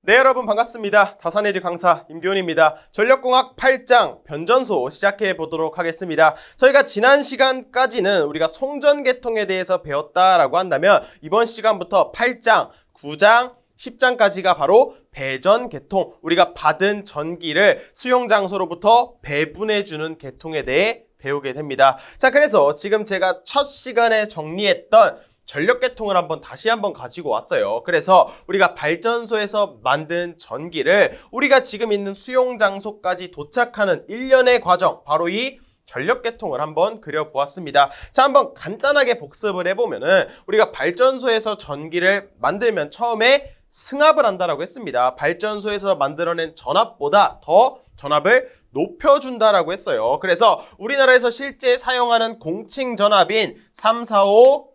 네, 여러분 반갑습니다. 다산에듀 강사 임교훈입니다. 전력공학 8장 변전소 시작해 보도록 하겠습니다. 저희가 지난 시간까지는 우리가 송전계통에 대해서 배웠다라고 한다면 이번 시간부터 8장, 9장, 10장까지가 바로 배전계통, 우리가 받은 전기를 수용장소로부터 배분해주는 계통에 대해 배우게 됩니다. 자, 그래서 지금 제가 첫 시간에 정리했던 전력계통을 다시 한번 가지고 왔어요. 그래서 우리가 발전소에서 만든 전기를 우리가 지금 있는 수용장소까지 도착하는 일련의 과정, 바로 이 전력계통을 한번 그려보았습니다. 자, 한번 간단하게 복습을 해보면은 우리가 발전소에서 전기를 만들면 처음에 승합을 한다라고 했습니다. 발전소에서 만들어낸 전압보다 더 전압을 높여준다라고 했어요. 그래서 우리나라에서 실제 사용하는 공칭 전압인 345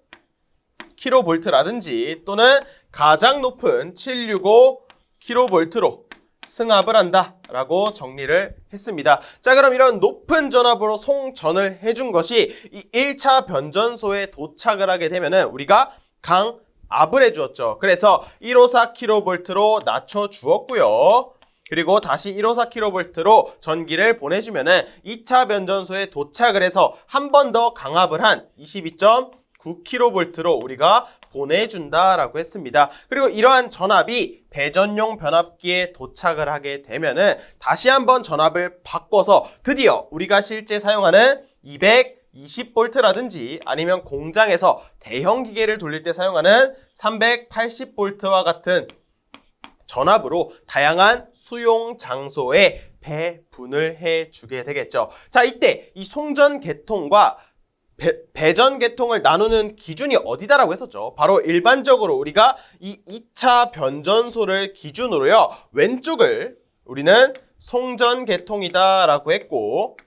kV라든지 또는 가장 높은 765 kV로 승합을 한다라고 정리를 했습니다. 자, 그럼 이런 높은 전압으로 송전을 해준 것이 이 1차 변전소에 도착을 하게 되면은 우리가 강압을 해주었죠. 그래서 154 kV로 낮춰주었고요. 그리고 다시 154 kV로 전기를 보내주면은 2차 변전소에 도착을 해서 한 번 더 강압을 한 22.9kV로 우리가 보내준다라고 했습니다. 그리고 이러한 전압이 배전용 변압기에 도착을 하게 되면은 다시 한번 전압을 바꿔서 드디어 우리가 실제 사용하는 220V라든지 아니면 공장에서 대형 기계를 돌릴 때 사용하는 380V와 같은 전압으로 다양한 수용 장소에 배분을 해주게 되겠죠. 자, 이때 이 송전계통과 배전계통을 나누는 기준이 어디다라고 했었죠? 바로 일반적으로 우리가 이 2차 변전소를 기준으로요, 왼쪽을 우리는 송전계통이다라고 했고,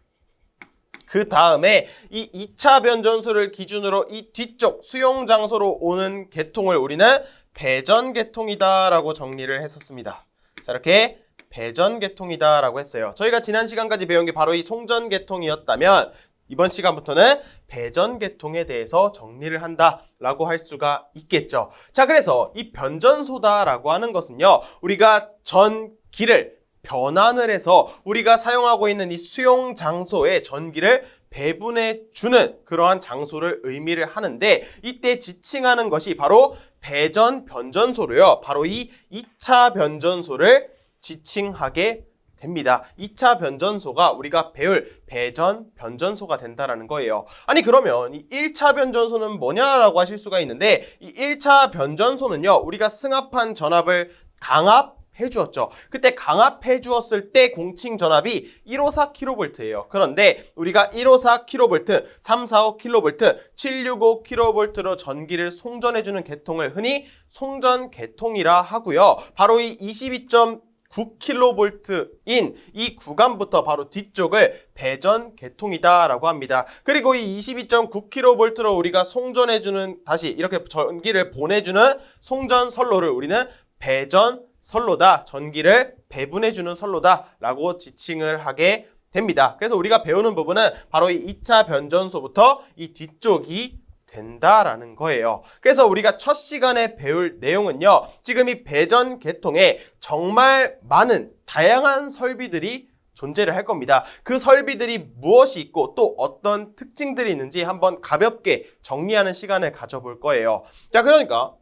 그 다음에 이 2차 변전소를 기준으로 이 뒤쪽 수용장소로 오는 계통을 우리는 배전계통이다라고 정리를 했었습니다. 자, 이렇게 배전계통이다라고 했어요. 저희가 지난 시간까지 배운 게 바로 이 송전계통이었다면 이번 시간부터는 배전계통에 대해서 정리를 한다라고 할 수가 있겠죠. 자, 그래서 이 변전소다라고 하는 것은요, 우리가 전기를 변환을 해서 우리가 사용하고 있는 이 수용 장소에 전기를 배분해 주는 그러한 장소를 의미를 하는데, 이때 지칭하는 것이 바로 배전 변전소로요, 바로 이 2차 변전소를 지칭하게 됩니다. 2차 변전소가 우리가 배울 배전 변전소가 된다라는 거예요. 아니, 그러면 이 1차 변전소는 뭐냐라고 하실 수가 있는데, 이 1차 변전소는요, 우리가 승합한 전압을 강압해 주었죠. 그때 강압해 주었을 때 공칭 전압이 154 kV예요. 그런데 우리가 154 kV, 345 kV, 765 kV로 전기를 송전해 주는 계통을 흔히 송전계통이라 하고요. 바로 이 22.9kV인 이 구간부터 바로 뒤쪽을 배전계통이다라고 합니다. 그리고 이 22.9kV로 우리가 송전해주는, 다시 이렇게 전기를 보내주는 송전선로를 우리는 배전선로다, 전기를 배분해주는 선로다라고 지칭을 하게 됩니다. 그래서 우리가 배우는 부분은 바로 이 2차 변전소부터 이 뒤쪽이 된다라는 거예요. 그래서 우리가 첫 시간에 배울 내용은요, 지금 이 배전계통에 정말 많은 다양한 설비들이 존재를 할 겁니다. 그 설비들이 무엇이 있고 또 어떤 특징들이 있는지 한번 가볍게 정리하는 시간을 가져볼 거예요. 자, 그러니까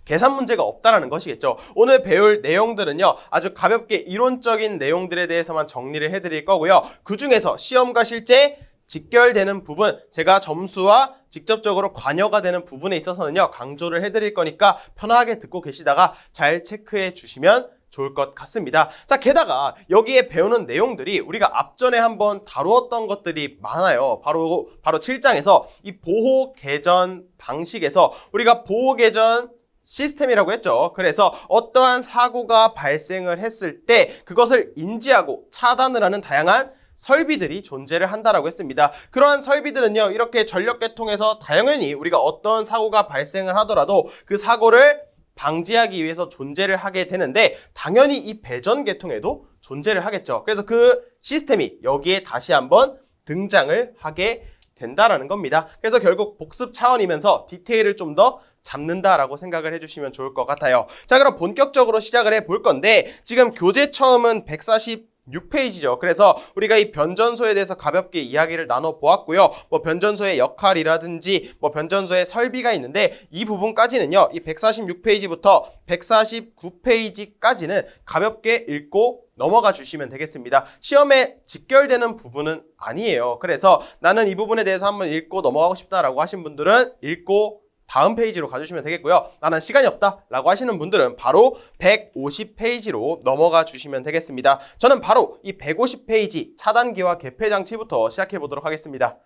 계산 문제가 없다라는 것이겠죠. 오늘 배울 내용들은요, 아주 가볍게 이론적인 내용들에 대해서만 정리를 해드릴 거고요. 그 중에서 시험과 실제 직결되는 부분, 제가 점수와 직접적으로 관여가 되는 부분에 있어서는요, 강조를 해드릴 거니까 편하게 듣고 계시다가 잘 체크해 주시면 좋을 것 같습니다. 자, 게다가 여기에 배우는 내용들이 우리가 앞전에 한번 다루었던 것들이 많아요. 바로 7장에서 이 보호 개전 방식에서 우리가 보호 개전 시스템이라고 했죠. 그래서 어떠한 사고가 발생을 했을 때 그것을 인지하고 차단을 하는 다양한 설비들이 존재를 한다라고 했습니다. 그러한 설비들은요, 이렇게 전력계통에서 당연히 우리가 어떤 사고가 발생을 하더라도 그 사고를 방지하기 위해서 존재를 하게 되는데, 당연히 이 배전계통에도 존재를 하겠죠. 그래서 그 시스템이 여기에 다시 한번 등장을 하게 된다라는 겁니다. 그래서 결국 복습 차원이면서 디테일을 좀 더 잡는다라고 생각을 해주시면 좋을 것 같아요. 자, 그럼 본격적으로 시작을 해볼 건데 지금 교재 처음은 146페이지죠. 그래서 우리가 이 변전소에 대해서 가볍게 이야기를 나눠보았고요. 뭐 변전소의 역할이라든지 뭐 변전소의 설비가 있는데 이 부분까지는요. 이 146페이지부터 149페이지까지는 가볍게 읽고 넘어가 주시면 되겠습니다. 시험에 직결되는 부분은 아니에요. 그래서 나는 이 부분에 대해서 한번 읽고 넘어가고 싶다라고 하신 분들은 읽고 다음 페이지로 가주시면 되겠고요. 나는 시간이 없다 라고 하시는 분들은 바로 150페이지로 넘어가 주시면 되겠습니다. 저는 바로 이 150페이지 차단기와 개폐장치부터 시작해 보도록 하겠습니다.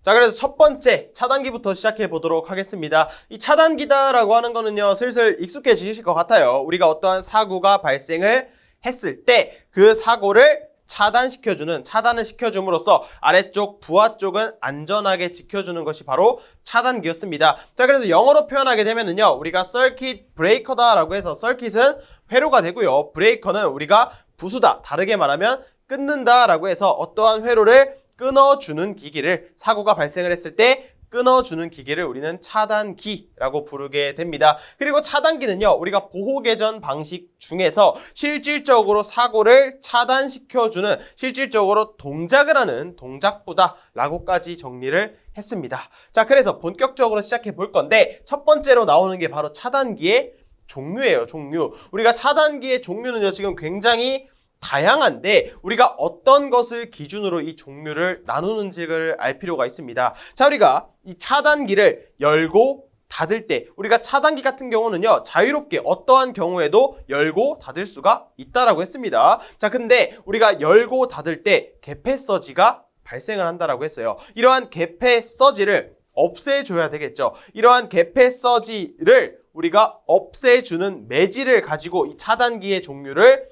자, 그래서 첫 번째 차단기부터 시작해 보도록 하겠습니다. 이 차단기다라고 하는 거는요, 슬슬 익숙해지실 것 같아요. 우리가 어떠한 사고가 발생을 했을 때 그 사고를 차단을 시켜줌으로써 아래쪽 부하 쪽은 안전하게 지켜주는 것이 바로 차단기였습니다. 자, 그래서 영어로 표현하게 되면은요, 우리가 서킷 브레이커다라고 해서 서킷은 회로가 되고요, 브레이커는 우리가 부수다, 다르게 말하면 끊는다라고 해서 어떠한 회로를 끊어주는 기기를, 사고가 발생을 했을 때 끊어주는 기기를 우리는 차단기라고 부르게 됩니다. 그리고 차단기는요, 우리가 보호개전 방식 중에서 실질적으로 사고를 차단시켜주는, 실질적으로 동작을 하는 동작부다 라고까지 정리를 했습니다. 자, 그래서 본격적으로 시작해 볼 건데 첫 번째로 나오는 게 바로 차단기의 종류예요. 종류. 우리가 차단기의 종류는요, 지금 굉장히 다양한데 우리가 어떤 것을 기준으로 이 종류를 나누는지를 알 필요가 있습니다. 자, 우리가 이 차단기를 열고 닫을 때, 우리가 차단기 같은 경우는요, 자유롭게 어떠한 경우에도 열고 닫을 수가 있다라고 했습니다. 자, 근데 우리가 열고 닫을 때 개폐서지가 발생을 한다라고 했어요. 이러한 개폐서지를 없애줘야 되겠죠. 이러한 개폐서지를 우리가 없애주는 매질을 가지고 이 차단기의 종류를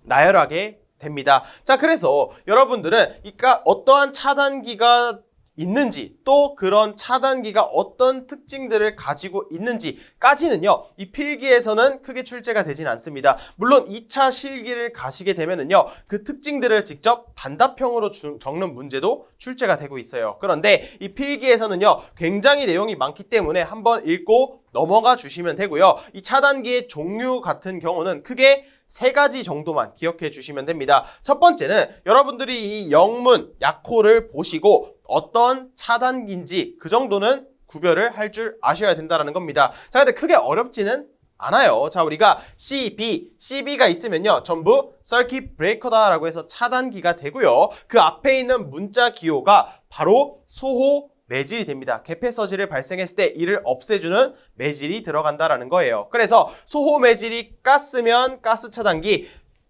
나열하게 됩니다. 자, 그래서 여러분들은 어떠한 차단기가 있는지, 또 그런 차단기가 어떤 특징들을 가지고 있는지까지는요, 이 필기에서는 크게 출제가 되진 않습니다. 물론 2차 실기를 가시게 되면은요, 그 특징들을 직접 단답형으로 적는 문제도 출제가 되고 있어요. 그런데 이 필기에서는요, 굉장히 내용이 많기 때문에 한번 읽고 넘어가 주시면 되고요. 이 차단기의 종류 같은 경우는 크게 3가지 정도만 기억해 주시면 됩니다. 첫 번째는 여러분들이 이 영문 약호를 보시고 어떤 차단기인지 그 정도는 구별을 할 줄 아셔야 된다는 겁니다. 자, 근데 크게 어렵지는 않아요. 자, 우리가 CB가 있으면요, 전부 서킷 브레이커다라고 해서 차단기가 되고요. 그 앞에 있는 문자 기호가 바로 소호 매질이 됩니다. 개폐서지를 발생했을 때 이를 없애주는 매질이 들어간다라는 거예요. 그래서 소호 매질이 가스면 가스 차단기,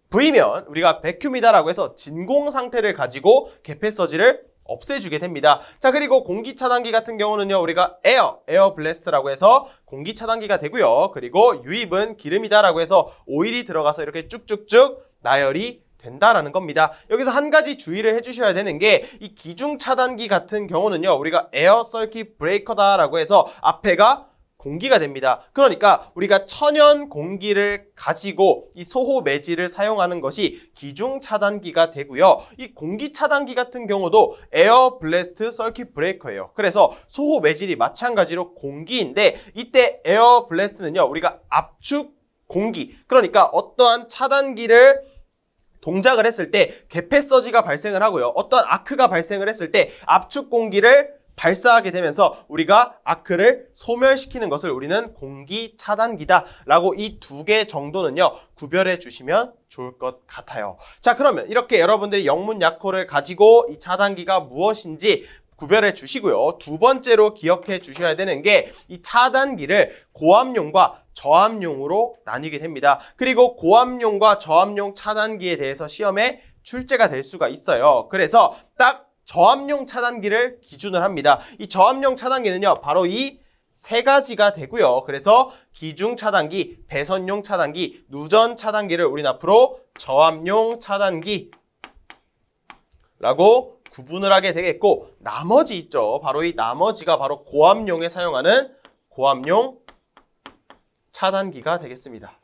V면 우리가 백큐이다라고 해서 진공 상태를 가지고 개폐서지를 없애주게 됩니다. 자, 그리고 공기 차단기 같은 경우는요, 우리가 에어 블래스트라고 해서 공기 차단기가 되고요. 그리고 유입은 기름이다라고 해서 오일이 들어가서 이렇게 쭉쭉쭉 나열이 된다라는 겁니다. 여기서 한 가지 주의를 해주셔야 되는 게, 이 기중 차단기 같은 경우는요, 우리가 에어 서킷 브레이커다라고 해서 앞에가 공기가 됩니다. 그러니까 우리가 천연 공기를 가지고 이 소호 매질을 사용하는 것이 기중 차단기가 되고요. 이 공기 차단기 같은 경우도 에어 블래스트 서킷 브레이커예요. 그래서 소호 매질이 마찬가지로 공기인데, 이때 에어 블래스트는요, 우리가 압축 공기, 그러니까 어떠한 차단기를 동작을 했을 때 개폐서지가 발생을 하고요, 어떤 아크가 발생을 했을 때 압축 공기를 발사하게 되면서 우리가 아크를 소멸시키는 것을 우리는 공기 차단기다 라고 이 2개 정도는요, 구별해 주시면 좋을 것 같아요. 자, 그러면 이렇게 여러분들이 영문 약호를 가지고 이 차단기가 무엇인지 구별해 주시고요. 두 번째로 기억해 주셔야 되는 게, 이 차단기를 고압용과 저압용으로 나뉘게 됩니다. 그리고 고압용과 저압용 차단기에 대해서 시험에 출제가 될 수가 있어요. 그래서 딱 저압용 차단기를 기준을 합니다. 이 저압용 차단기는요, 바로 이 3가지가 되고요. 그래서 기중 차단기, 배선용 차단기, 누전 차단기를 우린 앞으로 저압용 차단기라고 구분을 하게 되겠고, 나머지 있죠. 바로 이 나머지가 바로 고압용에 사용하는 고압용 차단기가 되겠습니다.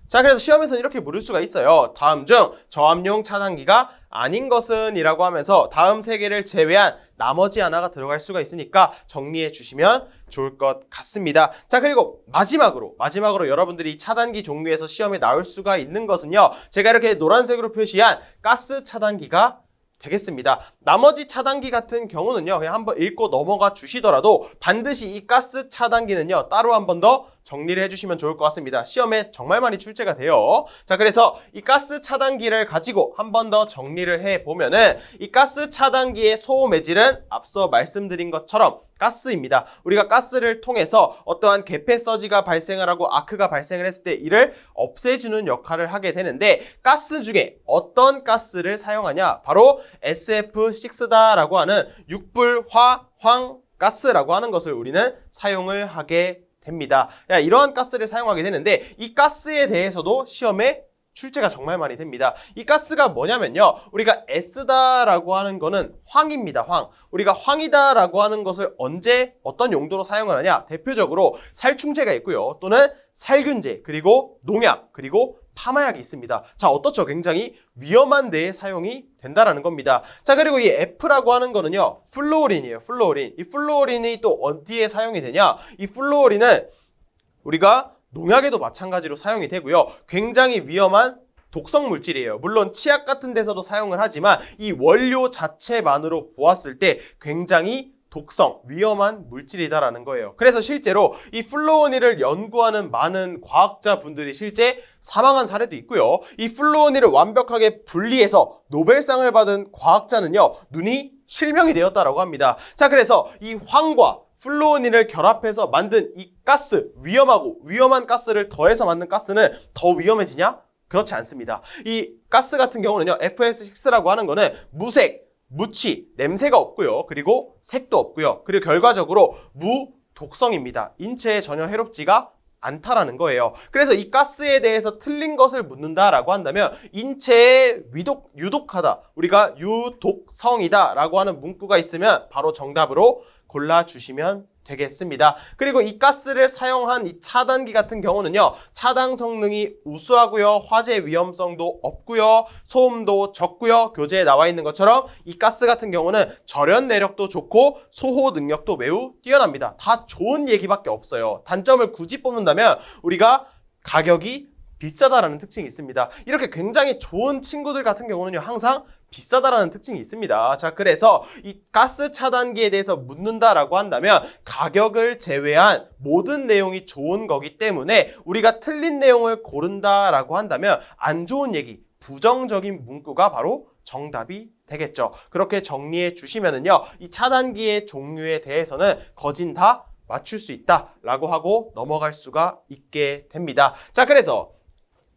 자, 그래서 시험에서는 이렇게 물을 수가 있어요. 다음 중 저압용 차단기가 아닌 것은 이라고 하면서 다음 3개를 제외한 나머지 하나가 들어갈 수가 있으니까 정리해 주시면 좋을 것 같습니다. 자, 그리고 마지막으로 여러분들이 차단기 종류에서 시험에 나올 수가 있는 것은요. 제가 이렇게 노란색으로 표시한 가스 차단기가 되겠습니다. 나머지 차단기 같은 경우는요. 그냥 한번 읽고 넘어가 주시더라도 반드시 이 가스 차단기는요. 따로 한 번 더 정리를 해주시면 좋을 것 같습니다. 시험에 정말 많이 출제가 돼요. 자, 그래서 이 가스 차단기를 가지고 한 번 더 정리를 해보면은 이 가스 차단기의 소호 매질은 앞서 말씀드린 것처럼 가스입니다. 우리가 가스를 통해서 어떠한 개폐서지가 발생을 하고 아크가 발생을 했을 때 이를 없애주는 역할을 하게 되는데 가스 중에 어떤 가스를 사용하냐? 바로 SF6다라고 하는 육불화황 가스라고 하는 것을 우리는 사용을 하게 됩니다. 이러한 가스를 사용하게 되는데 이 가스에 대해서도 시험에 출제가 정말 많이 됩니다. 이 가스가 뭐냐면요. 우리가 S다라고 하는 거는 황입니다. 황. 우리가 황이다라고 하는 것을 언제 어떤 용도로 사용을 하냐? 대표적으로 살충제가 있고요. 또는 살균제, 그리고 농약, 그리고 파마약이 있습니다. 자, 어떻죠? 굉장히 위험한 데에 사용이 된다라는 겁니다. 자, 그리고 이 F라고 하는 거는요. 플루오린이에요. 플루오린. 이 플루오린이 또 어디에 사용이 되냐? 이 플루오린은 우리가 농약에도 마찬가지로 사용이 되고요. 굉장히 위험한 독성 물질이에요. 물론 치약 같은 데서도 사용을 하지만 이 원료 자체만으로 보았을 때 굉장히 위험한 물질이다라는 거예요. 그래서 실제로 이 플루오닌을 연구하는 많은 과학자분들이 실제 사망한 사례도 있고요. 이 플루오닌을 완벽하게 분리해서 노벨상을 받은 과학자는요. 눈이 실명이 되었다라고 합니다. 자, 그래서 이 황과 플루오닌을 결합해서 만든 이 가스, 위험한 가스를 더해서 만든 가스는 더 위험해지냐? 그렇지 않습니다. 이 가스 같은 경우는요. FS6라고 하는 거는 무색, 무취, 냄새가 없고요. 그리고 색도 없고요. 그리고 결과적으로 무독성입니다. 인체에 전혀 해롭지가 않다라는 거예요. 그래서 이 가스에 대해서 틀린 것을 묻는다라고 한다면 인체에 유독하다, 우리가 유독성이다 라고 하는 문구가 있으면 바로 정답으로 골라주시면 되겠습니다. 그리고 이 가스를 사용한 이 차단기 같은 경우는요. 차단 성능이 우수하고요. 화재 위험성도 없고요. 소음도 적고요. 교재에 나와 있는 것처럼 이 가스 같은 경우는 절연 내력도 좋고 소호 능력도 매우 뛰어납니다. 다 좋은 얘기밖에 없어요. 단점을 굳이 뽑는다면 우리가 가격이 비싸다라는 특징이 있습니다. 이렇게 굉장히 좋은 친구들 같은 경우는요. 항상 비싸다라는 특징이 있습니다. 자, 그래서 이 가스 차단기에 대해서 묻는다라고 한다면 가격을 제외한 모든 내용이 좋은 거기 때문에 우리가 틀린 내용을 고른다라고 한다면 안 좋은 얘기, 부정적인 문구가 바로 정답이 되겠죠. 그렇게 정리해 주시면은요. 이 차단기의 종류에 대해서는 거진 다 맞출 수 있다라고 하고 넘어갈 수가 있게 됩니다. 자, 그래서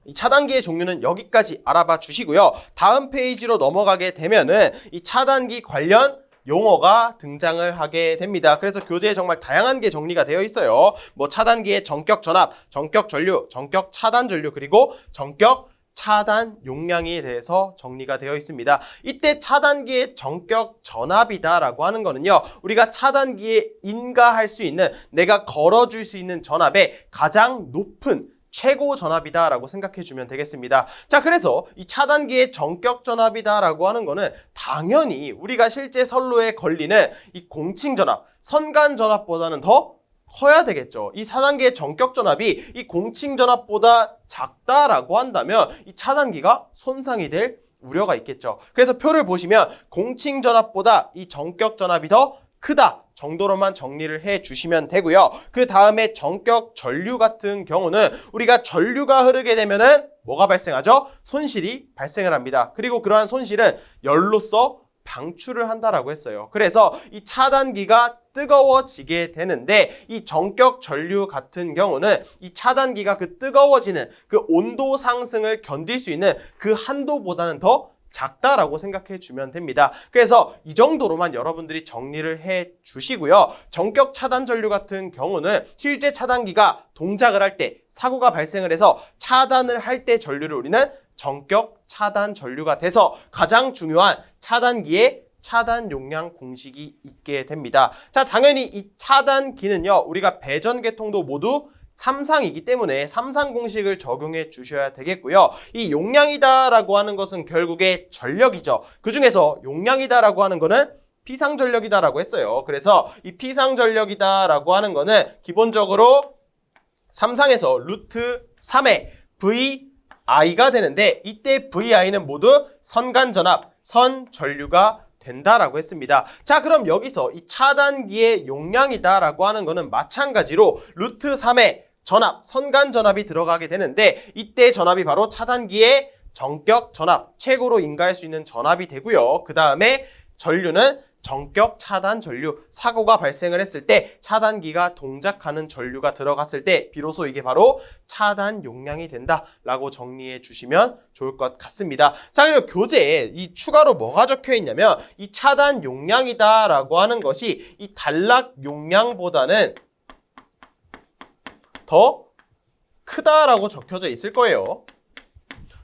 이 차단기의 종류는 여기까지 알아봐 주시고요. 다음 페이지로 넘어가게 되면은 이 차단기 관련 용어가 등장을 하게 됩니다. 그래서 교재에 정말 다양한 게 정리가 되어 있어요. 뭐 차단기의 전격 전압, 전격 전류, 전격 차단 전류, 그리고 전격 차단 용량에 대해서 정리가 되어 있습니다. 이때 차단기의 전격 전압이다라고 하는 거는요. 우리가 차단기에 인가할 수 있는, 내가 걸어줄 수 있는 전압의 가장 높은 최고 전압이다라고 생각해 주면 되겠습니다. 자, 그래서 이 차단기의 전격 전압이다라고 하는 거는 당연히 우리가 실제 선로에 걸리는 이 공칭 전압, 선간 전압보다는 더 커야 되겠죠. 이 차단기의 전격 전압이 이 공칭 전압보다 작다라고 한다면 이 차단기가 손상이 될 우려가 있겠죠. 그래서 표를 보시면 공칭 전압보다 이 전격 전압이 더 크다 정도로만 정리를 해 주시면 되고요. 그 다음에 전격 전류 같은 경우는 우리가 전류가 흐르게 되면은 뭐가 발생하죠? 손실이 발생을 합니다. 그리고 그러한 손실은 열로서 방출을 한다라고 했어요. 그래서 이 차단기가 뜨거워지게 되는데 이 전격 전류 같은 경우는 이 차단기가 그 뜨거워지는 그 온도 상승을 견딜 수 있는 그 한도보다는 더 작다라고 생각해 주면 됩니다. 그래서 이 정도로만 여러분들이 정리를 해 주시고요. 전격 차단 전류 같은 경우는 실제 차단기가 동작을 할 때 사고가 발생을 해서 차단을 할 때 전류를 우리는 전격 차단 전류가 돼서 가장 중요한 차단기의 차단 용량 공식이 있게 됩니다. 자, 당연히 이 차단기는요. 우리가 배전 계통도 모두 3상이기 때문에 3상 공식을 적용해 주셔야 되겠고요. 이 용량이다라고 하는 것은 결국에 전력이죠. 그 중에서 용량이다라고 하는 거는 피상전력이다라고 했어요. 그래서 이 피상전력이다라고 하는 거는 기본적으로 3상에서 루트 3의 VI가 되는데 이때 VI는 모두 선간전압, 선전류가 된다라고 했습니다. 자, 그럼 여기서 이 차단기의 용량이다라고 하는 거는 마찬가지로 루트 3의 전압, 선간전압이 들어가게 되는데 이때 전압이 바로 차단기의 정격 전압, 최고로 인가할 수 있는 전압이 되고요. 그 다음에 전류는 정격 차단 전류, 사고가 발생을 했을 때 차단기가 동작하는 전류가 들어갔을 때 비로소 이게 바로 차단 용량이 된다라고 정리해 주시면 좋을 것 같습니다. 자, 그리고 교재에 이 추가로 뭐가 적혀 있냐면 이 차단 용량이다라고 하는 것이 이 단락 용량보다는 더 크다라고 적혀져 있을 거예요.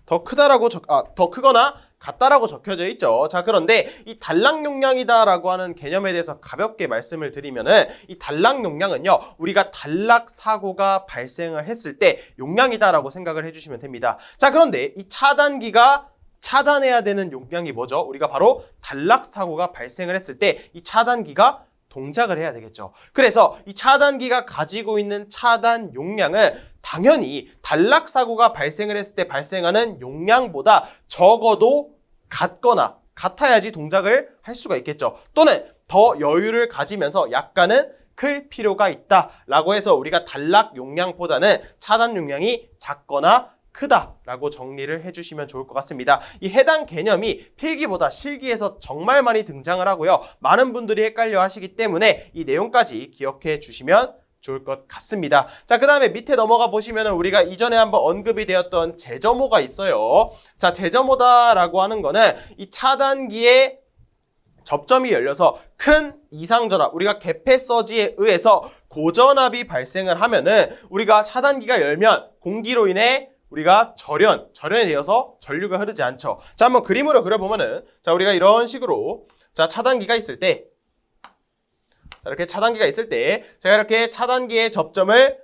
더 크거나 같다라고 적혀져 있죠. 자, 그런데 이 단락 용량이다라고 하는 개념에 대해서 가볍게 말씀을 드리면은 이 단락 용량은요, 우리가 단락 사고가 발생을 했을 때 용량이다라고 생각을 해주시면 됩니다. 자, 그런데 이 차단기가 차단해야 되는 용량이 뭐죠? 우리가 바로 단락 사고가 발생을 했을 때 이 차단기가 동작을 해야 되겠죠. 그래서 이 차단기가 가지고 있는 차단 용량은 당연히 단락 사고가 발생을 했을 때 발생하는 용량보다 적어도 같거나 같아야지 동작을 할 수가 있겠죠. 또는 더 여유를 가지면서 약간은 클 필요가 있다라고 해서 우리가 단락 용량보다는 차단 용량이 작거나 크다라고 정리를 해주시면 좋을 것 같습니다. 이 해당 개념이 필기보다 실기에서 정말 많이 등장을 하고요. 많은 분들이 헷갈려 하시기 때문에 이 내용까지 기억해 주시면 좋을 것 같습니다. 자, 그 다음에 밑에 넘어가 보시면 우리가 이전에 한번 언급이 되었던 제점호가 있어요. 자, 제점호다라고 하는 거는 이 차단기의 접점이 열려서 큰 이상전압, 우리가 개폐 서지에 의해서 고전압이 발생을 하면은 우리가 차단기가 열면 공기로 인해 우리가 절연에 되어서 전류가 흐르지 않죠. 자, 한번 그림으로 그려보면은, 자, 우리가 이런 식으로, 자, 차단기가 있을 때, 자, 이렇게 차단기가 있을 때, 제가 이렇게 차단기의 접점을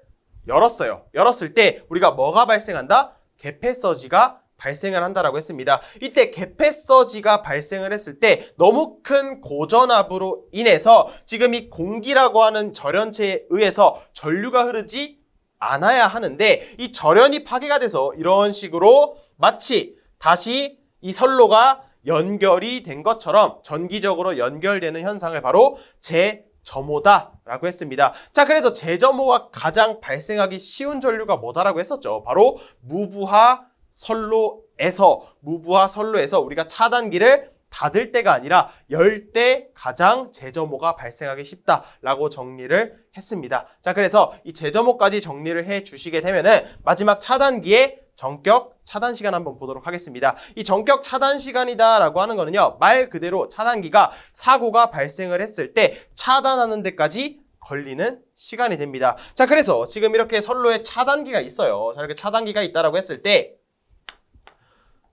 열었어요. 열었을 때, 우리가 뭐가 발생한다? 개폐서지가 발생을 한다라고 했습니다. 이때 개폐서지가 발생을 했을 때, 너무 큰 고전압으로 인해서 지금 이 공기라고 하는 절연체에 의해서 전류가 흐르지 않아야 하는데 이 절연이 파괴가 돼서 이런 식으로 마치 다시 이 선로가 연결이 된 것처럼 전기적으로 연결되는 현상을 바로 제점호다라고 했습니다. 자, 그래서 제점호가 가장 발생하기 쉬운 전류가 뭐다라고 했었죠. 바로 무부하 선로에서 우리가 차단기를 닫을 때가 아니라 열 때 가장 제점호가 발생하기 쉽다라고 정리를 했습니다. 자, 그래서 이 제점호까지 정리를 해 주시게 되면은 마지막 차단기의 정격 차단 시간 한번 보도록 하겠습니다. 이 정격 차단 시간이다라고 하는 거는요, 말 그대로 차단기가 사고가 발생을 했을 때 차단하는 데까지 걸리는 시간이 됩니다. 자, 그래서 지금 이렇게 선로에 차단기가 있어요. 자, 이렇게 차단기가 있다라고 했을 때,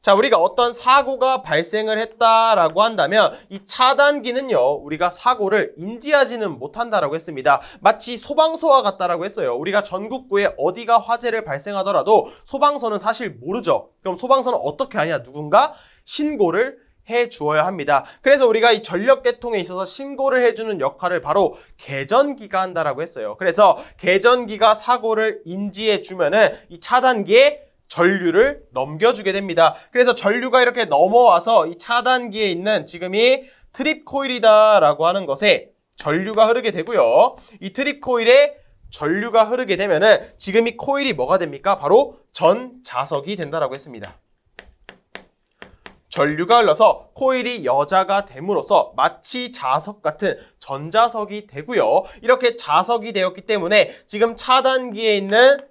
자, 우리가 어떤 사고가 발생을 했다라고 한다면 이 차단기는요, 우리가 사고를 인지하지는 못한다라고 했습니다. 마치 소방서와 같다라고 했어요. 우리가 전국구에 어디가 화재를 발생하더라도 소방서는 사실 모르죠. 그럼 소방서는 어떻게 하냐? 누군가 신고를 해 주어야 합니다. 그래서 우리가 이 전력 계통에 있어서 신고를 해주는 역할을 바로 개전기가 한다라고 했어요. 그래서 개전기가 사고를 인지해 주면은 이 차단기에 전류를 넘겨주게 됩니다. 그래서 전류가 이렇게 넘어와서 이 차단기에 있는 지금 이 트립 코일이다라고 하는 것에 전류가 흐르게 되고요. 이 트립 코일에 전류가 흐르게 되면은 지금 이 코일이 뭐가 됩니까? 바로 전자석이 된다라고 했습니다. 전류가 흘러서 코일이 여자가 됨으로써 마치 자석 같은 전자석이 되고요. 이렇게 자석이 되었기 때문에 지금 차단기에 있는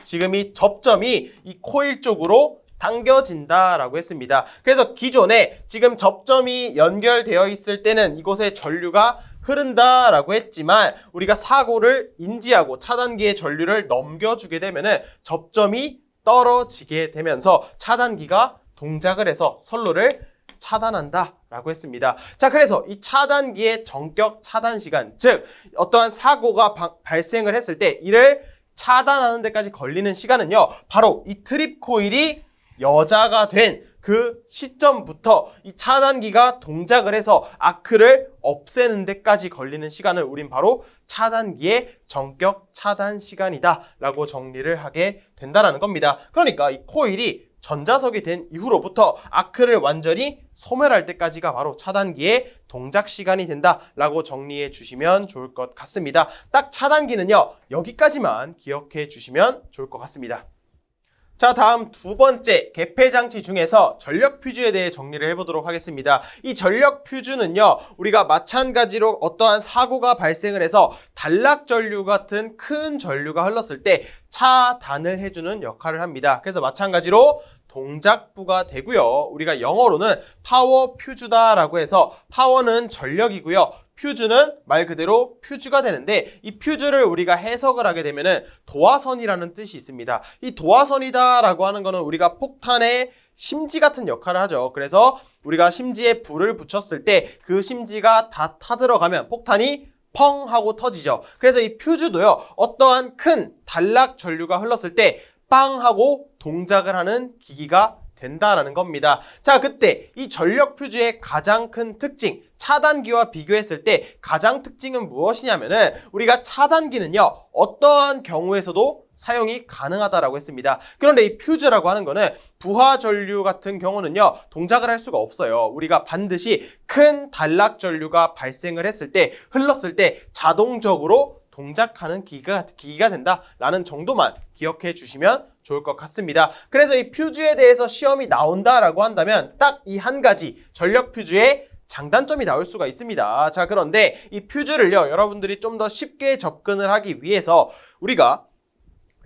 지금 이 접점이 이 코일 쪽으로 당겨진다라고 했습니다. 그래서 기존에 지금 접점이 연결되어 있을 때는 이곳에 전류가 흐른다라고 했지만 우리가 사고를 인지하고 차단기의 전류를 넘겨주게 되면은 접점이 떨어지게 되면서 차단기가 동작을 해서 선로를 차단한다라고 했습니다. 자, 그래서 이 차단기의 정격 차단 시간, 즉 어떠한 사고가 발생을 했을 때 이를 차단하는 데까지 걸리는 시간은요, 바로 이 트립 코일이 여자가 된 그 시점부터 이 차단기가 동작을 해서 아크를 없애는 데까지 걸리는 시간을 우린 바로 차단기의 전격 차단 시간이다 라고 정리를 하게 된다라는 겁니다. 그러니까 이 코일이 전자석이 된 이후로부터 아크를 완전히 소멸할 때까지가 바로 차단기의 동작 시간이 된다라고 정리해 주시면 좋을 것 같습니다. 딱 차단기는요, 여기까지만 기억해 주시면 좋을 것 같습니다. 자, 다음 두 번째 개폐 장치 중에서 전력 퓨즈에 대해 정리를 해보도록 하겠습니다. 이 전력 퓨즈는요, 우리가 마찬가지로 어떠한 사고가 발생을 해서 단락 전류 같은 큰 전류가 흘렀을 때 차단을 해주는 역할을 합니다. 그래서 마찬가지로 동작부가 되고요. 우리가 영어로는 파워 퓨즈다라고 해서 파워는 전력이고요. 퓨즈는 말 그대로 퓨즈가 되는데, 이 퓨즈를 우리가 해석을 하게 되면은 도화선이라는 뜻이 있습니다. 이 도화선이다라고 하는 거는 우리가 폭탄의 심지 같은 역할을 하죠. 그래서 우리가 심지에 불을 붙였을 때 그 심지가 다 타들어가면 폭탄이 펑 하고 터지죠. 그래서 이 퓨즈도요, 어떠한 큰 단락 전류가 흘렀을 때 빵 하고 동작을 하는 기기가 된다라는 겁니다. 자, 그때 이 전력 퓨즈의 가장 큰 특징, 차단기와 비교했을 때 가장 특징은 무엇이냐면은, 우리가 차단기는요, 어떠한 경우에서도 사용이 가능하다라고 했습니다. 그런데 이 퓨즈라고 하는 거는 부하 전류 같은 경우는요, 동작을 할 수가 없어요. 우리가 반드시 큰 단락 전류가 발생을 했을 때, 흘렀을 때 자동적으로 동작하는 기기가 된다라는 정도만 기억해 주시면 좋을 것 같습니다. 그래서 이 퓨즈에 대해서 시험이 나온다라고 한다면 딱 이 한 가지 전력 퓨즈의 장단점이 나올 수가 있습니다. 자, 그런데 이 퓨즈를요, 여러분들이 좀 더 쉽게 접근을 하기 위해서 우리가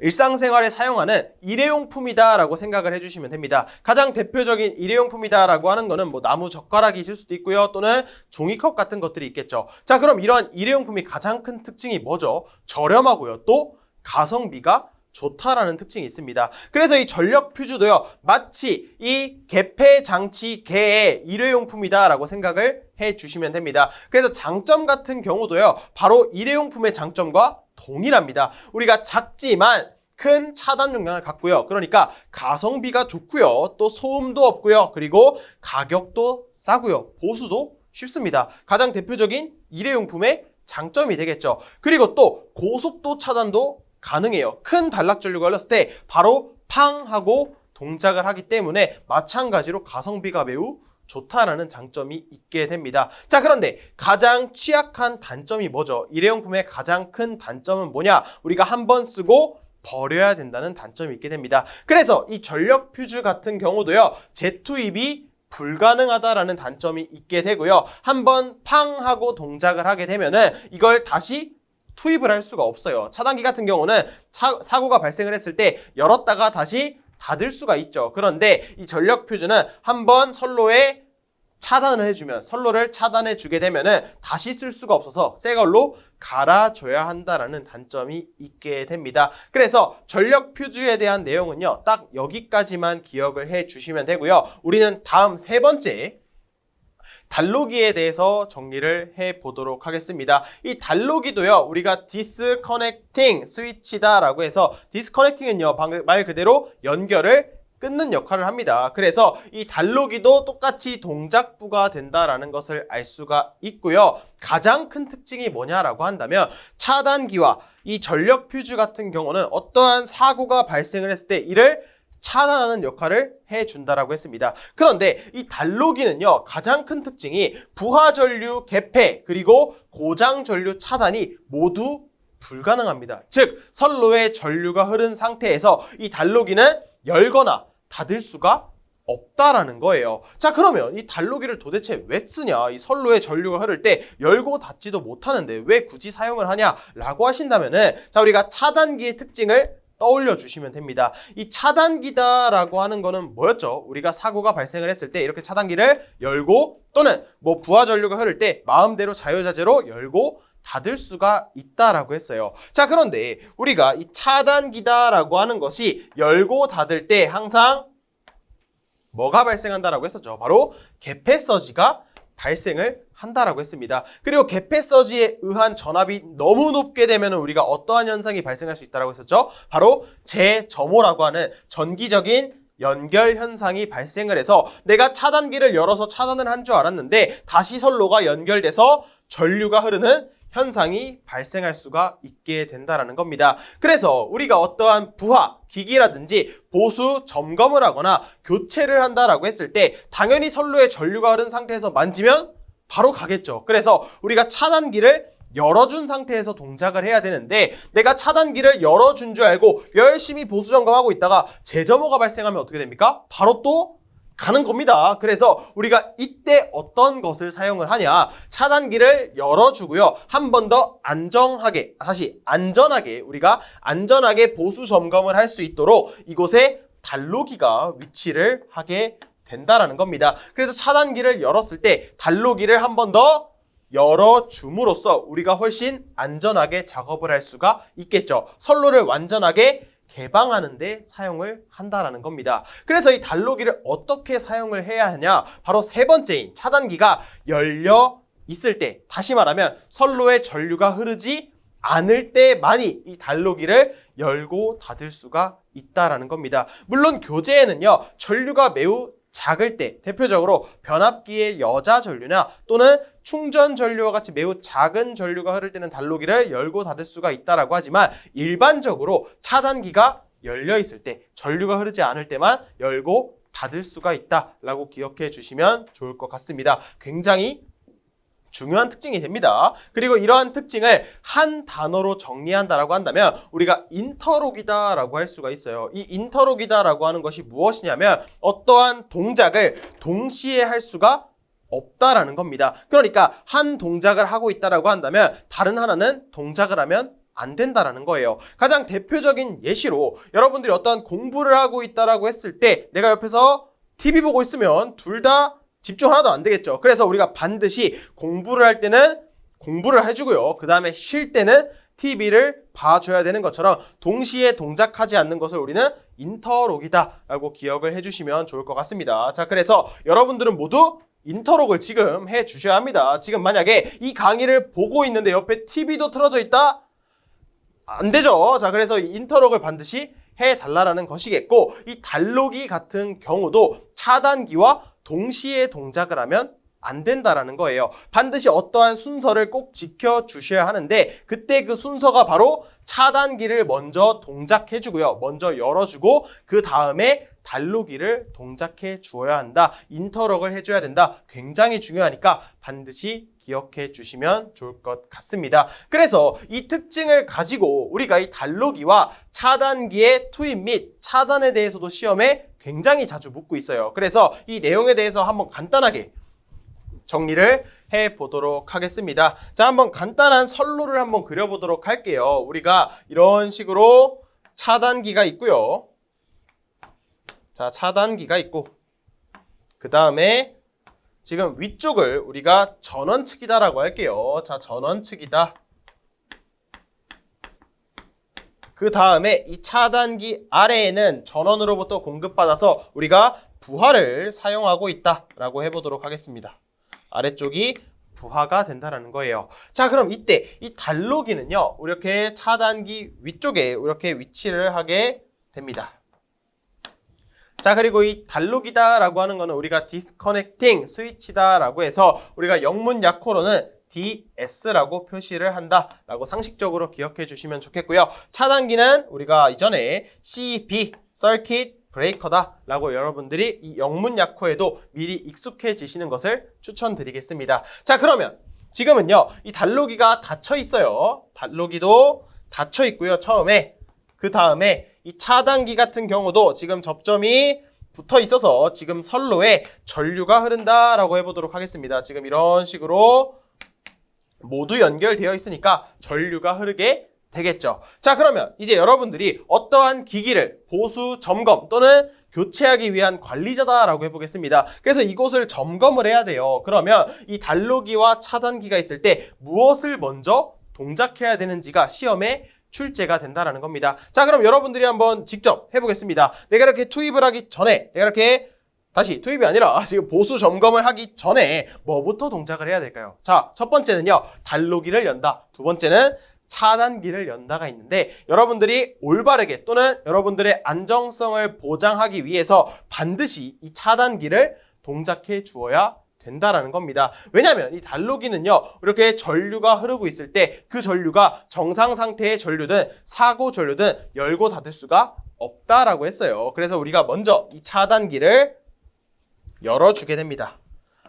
일상생활에 사용하는 일회용품이다라고 생각을 해주시면 됩니다. 가장 대표적인 일회용품이다라고 하는 거는 뭐 나무 젓가락이실 수도 있고요, 또는 종이컵 같은 것들이 있겠죠. 자, 그럼 이러한 일회용품이 가장 큰 특징이 뭐죠? 저렴하고요, 또 가성비가 좋다라는 특징이 있습니다. 그래서 이 전력 퓨즈도요, 마치 이 개폐 장치 개의 일회용품이다라고 생각을 해주시면 됩니다. 그래서 장점 같은 경우도요, 바로 일회용품의 장점과 동일합니다. 우리가 작지만 큰 차단 용량을 갖고요. 그러니까 가성비가 좋고요. 또 소음도 없고요. 그리고 가격도 싸고요. 보수도 쉽습니다. 가장 대표적인 일회용품의 장점이 되겠죠. 그리고 또 고속도 차단도 가능해요. 큰 단락 전류가 흘렀을 때 바로 팡 하고 동작을 하기 때문에 마찬가지로 가성비가 매우 좋다라는 장점이 있게 됩니다. 자, 그런데 가장 취약한 단점이 뭐죠? 일회용품의 가장 큰 단점은 뭐냐? 우리가 한 번 쓰고 버려야 된다는 단점이 있게 됩니다. 그래서 이 전력 퓨즈 같은 경우도요, 재투입이 불가능하다라는 단점이 있게 되고요. 한번 팡 하고 동작을 하게 되면은 이걸 다시 투입을 할 수가 없어요. 차단기 같은 경우는 사고가 발생을 했을 때 열었다가 다시 닫을 수가 있죠. 그런데 이 전력 퓨즈는 한번 선로에 차단을 해주면, 선로를 차단해 주게 되면은 다시 쓸 수가 없어서 새 걸로 갈아줘야 한다라는 단점이 있게 됩니다. 그래서 전력 퓨즈에 대한 내용은요, 딱 여기까지만 기억을 해 주시면 되고요. 우리는 다음 세 번째 단로기에 대해서 정리를 해 보도록 하겠습니다. 이 단로기도요, 우리가 디스커넥팅 스위치다라고 해서, 디스커넥팅은요, 말 그대로 연결을 끊는 역할을 합니다. 그래서 이 단로기도 똑같이 동작부가 된다라는 것을 알 수가 있고요. 가장 큰 특징이 뭐냐라고 한다면, 차단기와 이 전력 퓨즈 같은 경우는 어떠한 사고가 발생을 했을 때 이를 차단하는 역할을 해준다라고 했습니다. 그런데 이 단로기는요, 가장 큰 특징이 부하 전류 개폐 그리고 고장 전류 차단이 모두 불가능합니다. 즉, 선로에 전류가 흐른 상태에서 이 단로기는 열거나 닫을 수가 없다라는 거예요. 자, 그러면 이 단로기를 도대체 왜 쓰냐? 이 선로에 전류가 흐를 때 열고 닫지도 못하는데 왜 굳이 사용을 하냐라고 하신다면은, 자, 우리가 차단기의 특징을 떠올려 주시면 됩니다. 이 차단기다라고 하는 거는 뭐였죠? 우리가 사고가 발생을 했을 때 이렇게 차단기를 열고, 또는 뭐 부하 전류가 흐를 때 마음대로 자유자재로 열고 닫을 수가 있다라고 했어요. 자, 그런데 우리가 이 차단기다라고 하는 것이 열고 닫을 때 항상 뭐가 발생한다라고 했었죠? 바로 개폐 서지가 발생을 한다라고 했습니다. 그리고 개폐 서지에 의한 전압이 너무 높게 되면 우리가 어떠한 현상이 발생할 수 있다라고 했었죠? 바로 재점호라고 하는 전기적인 연결 현상이 발생을 해서 내가 차단기를 열어서 차단을 한 줄 알았는데 다시 선로가 연결돼서 전류가 흐르는 현상이 발생할 수가 있게 된다는 겁니다. 그래서 우리가 어떠한 부하, 기기라든지 보수, 점검을 하거나 교체를 한다라고 했을 때 당연히 선로에 전류가 흐른 상태에서 만지면 바로 가겠죠. 그래서 우리가 차단기를 열어준 상태에서 동작을 해야 되는데 내가 차단기를 열어준 줄 알고 열심히 보수 점검하고 있다가 재점호가 발생하면 어떻게 됩니까? 바로 또 가는 겁니다. 그래서 우리가 이때 어떤 것을 사용을 하냐, 차단기를 열어주고요. 한 번 더 안전하게 우리가 안전하게 보수 점검을 할 수 있도록 이곳에 단로기가 위치를 하게 된다라는 겁니다. 그래서 차단기를 열었을 때 단로기를 한 번 더 열어줌으로써 우리가 훨씬 안전하게 작업을 할 수가 있겠죠. 선로를 완전하게 개방하는 데 사용을 한다라는 겁니다. 그래서 이 단로기를 어떻게 사용을 해야 하냐? 바로 세 번째인 차단기가 열려 있을 때, 다시 말하면 선로에 전류가 흐르지 않을 때만이 이 단로기를 열고 닫을 수가 있다라는 겁니다. 물론 교재에는요, 전류가 매우 작을 때, 대표적으로 변압기의 여자 전류나 또는 충전 전류와 같이 매우 작은 전류가 흐를 때는 단로기를 열고 닫을 수가 있다라고 하지만 일반적으로 차단기가 열려 있을 때, 전류가 흐르지 않을 때만 열고 닫을 수가 있다라고 기억해 주시면 좋을 것 같습니다. 굉장히 중요한 특징이 됩니다. 그리고 이러한 특징을 한 단어로 정리한다라고 한다면 우리가 인터록이다라고 할 수가 있어요. 이 인터록이다라고 하는 것이 무엇이냐면 어떠한 동작을 동시에 할 수가 없다라는 겁니다. 그러니까 한 동작을 하고 있다라고 한다면 다른 하나는 동작을 하면 안 된다라는 거예요. 가장 대표적인 예시로 여러분들이 어떠한 공부를 하고 있다라고 했을 때 내가 옆에서 TV 보고 있으면 둘 다 집중 하나도 안 되겠죠. 그래서 우리가 반드시 공부를 할 때는 공부를 해주고요. 그 다음에 쉴 때는 TV를 봐줘야 되는 것처럼 동시에 동작하지 않는 것을 우리는 인터록이다 라고 기억을 해주시면 좋을 것 같습니다. 자, 그래서 여러분들은 모두 인터록을 지금 해 주셔야 합니다. 지금 만약에 이 강의를 보고 있는데 옆에 TV도 틀어져 있다? 안 되죠. 자, 그래서 이 인터록을 반드시 해달라는 것이겠고, 이 단로기 같은 경우도 차단기와 동시에 동작을 하면 안 된다라는 거예요. 반드시 어떠한 순서를 꼭 지켜주셔야 하는데 그때 그 순서가 바로 차단기를 먼저 동작해주고요. 먼저 열어주고 그 다음에 단로기를 동작해 주어야 한다. 인터럭을 해줘야 된다. 굉장히 중요하니까 반드시 기억해 주시면 좋을 것 같습니다. 그래서 이 특징을 가지고 우리가 이 단로기와 차단기의 투입 및 차단에 대해서도 시험에 굉장히 자주 묻고 있어요. 그래서 이 내용에 대해서 한번 간단하게 정리를 해보도록 하겠습니다. 자, 한번 간단한 선로를 한번 그려보도록 할게요. 우리가 이런 식으로 차단기가 있고요. 자, 차단기가 있고 그 다음에 지금 위쪽을 우리가 전원측이다라고 할게요. 자, 전원측이다. 그 다음에 이 차단기 아래에는 전원으로부터 공급받아서 우리가 부하를 사용하고 있다라고 해보도록 하겠습니다. 아래쪽이 부하가 된다는 거예요. 자, 그럼 이때 이 단로기는요, 이렇게 차단기 위쪽에 이렇게 위치를 하게 됩니다. 자, 그리고 이 단로기다라고 하는 거는 우리가 디스커넥팅 스위치다라고 해서 우리가 영문 약호로는 DS라고 표시를 한다라고 상식적으로 기억해 주시면 좋겠고요. 차단기는 우리가 이전에 CB, 서킷 브레이커다라고 여러분들이 이 영문 약호에도 미리 익숙해지시는 것을 추천드리겠습니다. 자, 그러면 지금은요, 이 단로기가 닫혀 있어요. 단로기도 닫혀 있고요. 처음에 그 다음에 이 차단기 같은 경우도 지금 접점이 붙어 있어서 지금 선로에 전류가 흐른다라고 해보도록 하겠습니다. 지금 이런 식으로 모두 연결되어 있으니까 전류가 흐르게 되겠죠. 자, 그러면 이제 여러분들이 어떠한 기기를 보수, 점검 또는 교체하기 위한 관리자다라고 해보겠습니다. 그래서 이곳을 점검을 해야 돼요. 그러면 이 단로기와 차단기가 있을 때 무엇을 먼저 동작해야 되는지가 시험에 출제가 된다라는 겁니다. 자, 그럼 여러분들이 한번 직접 해보겠습니다. 내가 이렇게 투입을 하기 전에, 내가 이렇게 다시 투입이 아니라 지금 보수 점검을 하기 전에 뭐부터 동작을 해야 될까요? 자, 첫 번째는요, 단로기를 연다. 두 번째는 차단기를 연다가 있는데 여러분들이 올바르게 또는 여러분들의 안정성을 보장하기 위해서 반드시 이 차단기를 동작해 주어야 된다라는 겁니다. 왜냐하면 이 단로기는요, 이렇게 전류가 흐르고 있을 때 그 전류가 정상 상태의 전류든 사고 전류든 열고 닫을 수가 없다라고 했어요. 그래서 우리가 먼저 이 차단기를 열어주게 됩니다.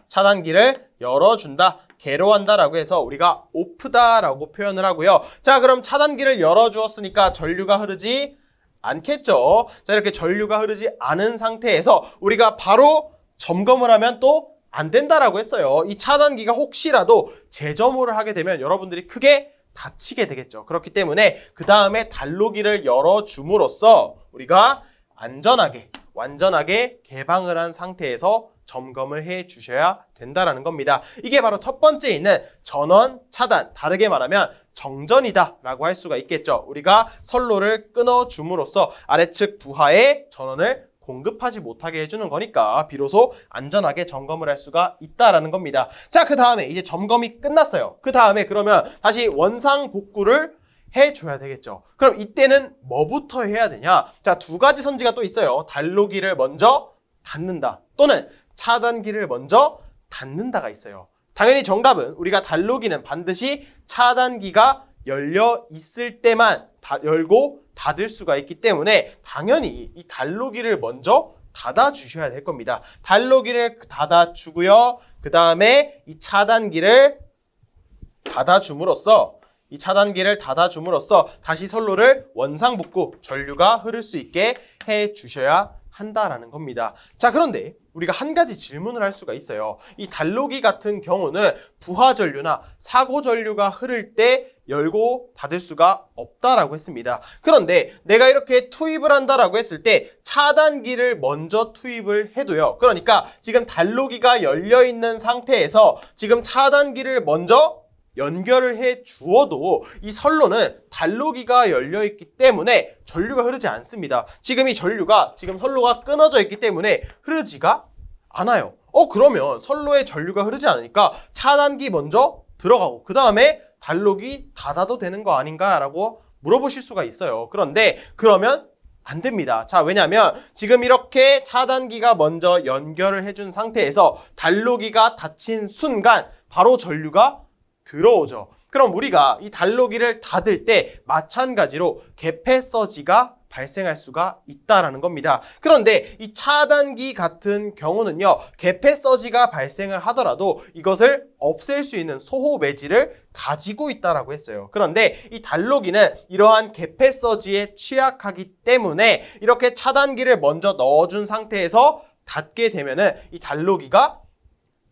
차단기를 열어준다, 개로한다라고 해서 우리가 오프다라고 표현을 하고요. 자, 그럼 차단기를 열어주었으니까 전류가 흐르지 않겠죠. 자, 이렇게 전류가 흐르지 않은 상태에서 우리가 바로 점검을 하면 또 안 된다라고 했어요. 이 차단기가 혹시라도 재점호를 하게 되면 여러분들이 크게 다치게 되겠죠. 그렇기 때문에 그 다음에 단로기를 열어줌으로써 우리가 안전하게, 완전하게 개방을 한 상태에서 점검을 해 주셔야 된다라는 겁니다. 이게 바로 첫 번째 있는 전원 차단, 다르게 말하면 정전이다 라고 할 수가 있겠죠. 우리가 선로를 끊어줌으로써 아래측 부하에 전원을 공급하지 못하게 해주는 거니까 비로소 안전하게 점검을 할 수가 있다라는 겁니다. 자, 그 다음에 이제 점검이 끝났어요. 그 다음에 그러면 다시 원상 복구를 해줘야 되겠죠. 그럼 이때는 뭐부터 해야 되냐? 자, 두 가지 선지가 또 있어요. 단로기를 먼저 닫는다 또는 차단기를 먼저 닫는다가 있어요. 당연히 정답은 우리가 단로기는 반드시 차단기가 열려 있을 때만 열고 닫을 수가 있기 때문에 당연히 이 단로기를 먼저 닫아 주셔야 될 겁니다. 단로기를 닫아 주고요. 그 다음에 이 차단기를 닫아 줌으로써 다시 선로를 원상복구, 전류가 흐를 수 있게 해 주셔야 한다라는 겁니다. 자, 그런데 우리가 한 가지 질문을 할 수가 있어요. 이 단로기 같은 경우는 부하 전류나 사고 전류가 흐를 때 열고 닫을 수가 없다라고 했습니다. 그런데 내가 이렇게 투입을 한다라고 했을 때 차단기를 먼저 투입을 해도요. 그러니까 지금 단로기가 열려 있는 상태에서 지금 차단기를 먼저 연결을 해 주어도 이 선로는 단로기가 열려 있기 때문에 전류가 흐르지 않습니다. 지금 이 전류가 지금 선로가 끊어져 있기 때문에 흐르지가 않아요. 그러면 선로에 전류가 흐르지 않으니까 차단기 먼저 들어가고 그 다음에 단로기 닫아도 되는 거 아닌가라고 물어보실 수가 있어요. 그런데 그러면 안 됩니다. 자, 왜냐하면 지금 이렇게 차단기가 먼저 연결을 해준 상태에서 단로기가 닫힌 순간 바로 전류가 들어오죠. 그럼 우리가 이 단로기를 닫을 때 마찬가지로 개폐 서지가 발생할 수가 있다라는 겁니다. 그런데 이 차단기 같은 경우는요, 개폐 서지가 발생을 하더라도 이것을 없앨 수 있는 소호 매질을 가지고 있다라고 했어요. 그런데 이 단로기는 이러한 개폐 서지에 취약하기 때문에 이렇게 차단기를 먼저 넣어준 상태에서 닫게 되면은 이 단로기가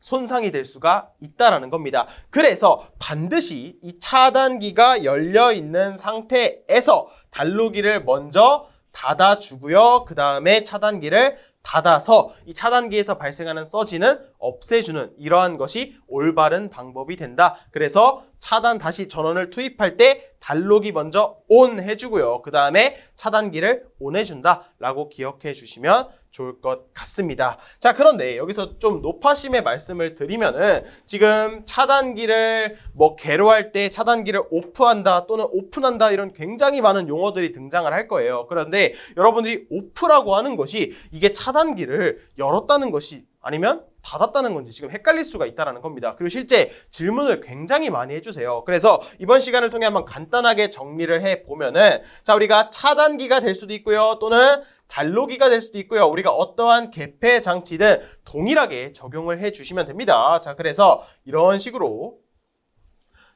손상이 될 수가 있다라는 겁니다. 그래서 반드시 이 차단기가 열려 있는 상태에서 단로기를 먼저 닫아주고요. 그 다음에 차단기를 닫아서 이 차단기에서 발생하는 서지는 없애주는 이러한 것이 올바른 방법이 된다. 그래서 차단 다시 전원을 투입할 때 단로기 먼저 ON 해주고요. 그 다음에 차단기를 ON 해준다 라고 기억해 주시면 좋을 것 같습니다. 자, 그런데 여기서 좀 노파심의 말씀을 드리면은 지금 차단기를 개로할 때 차단기를 오프한다 또는 오픈한다 이런 굉장히 많은 용어들이 등장을 할 거예요. 그런데 여러분들이 오프라고 하는 것이 이게 차단기를 열었다는 것이 아니면 닫았다는 건지 지금 헷갈릴 수가 있다는 겁니다. 그리고 실제 질문을 굉장히 많이 해주세요. 그래서 이번 시간을 통해 한번 간단하게 정리를 해보면은 자, 우리가 차단기가 될 수도 있고요. 또는 단로기가 될 수도 있고요. 우리가 어떠한 개폐 장치든 동일하게 적용을 해주시면 됩니다. 자, 그래서 이런 식으로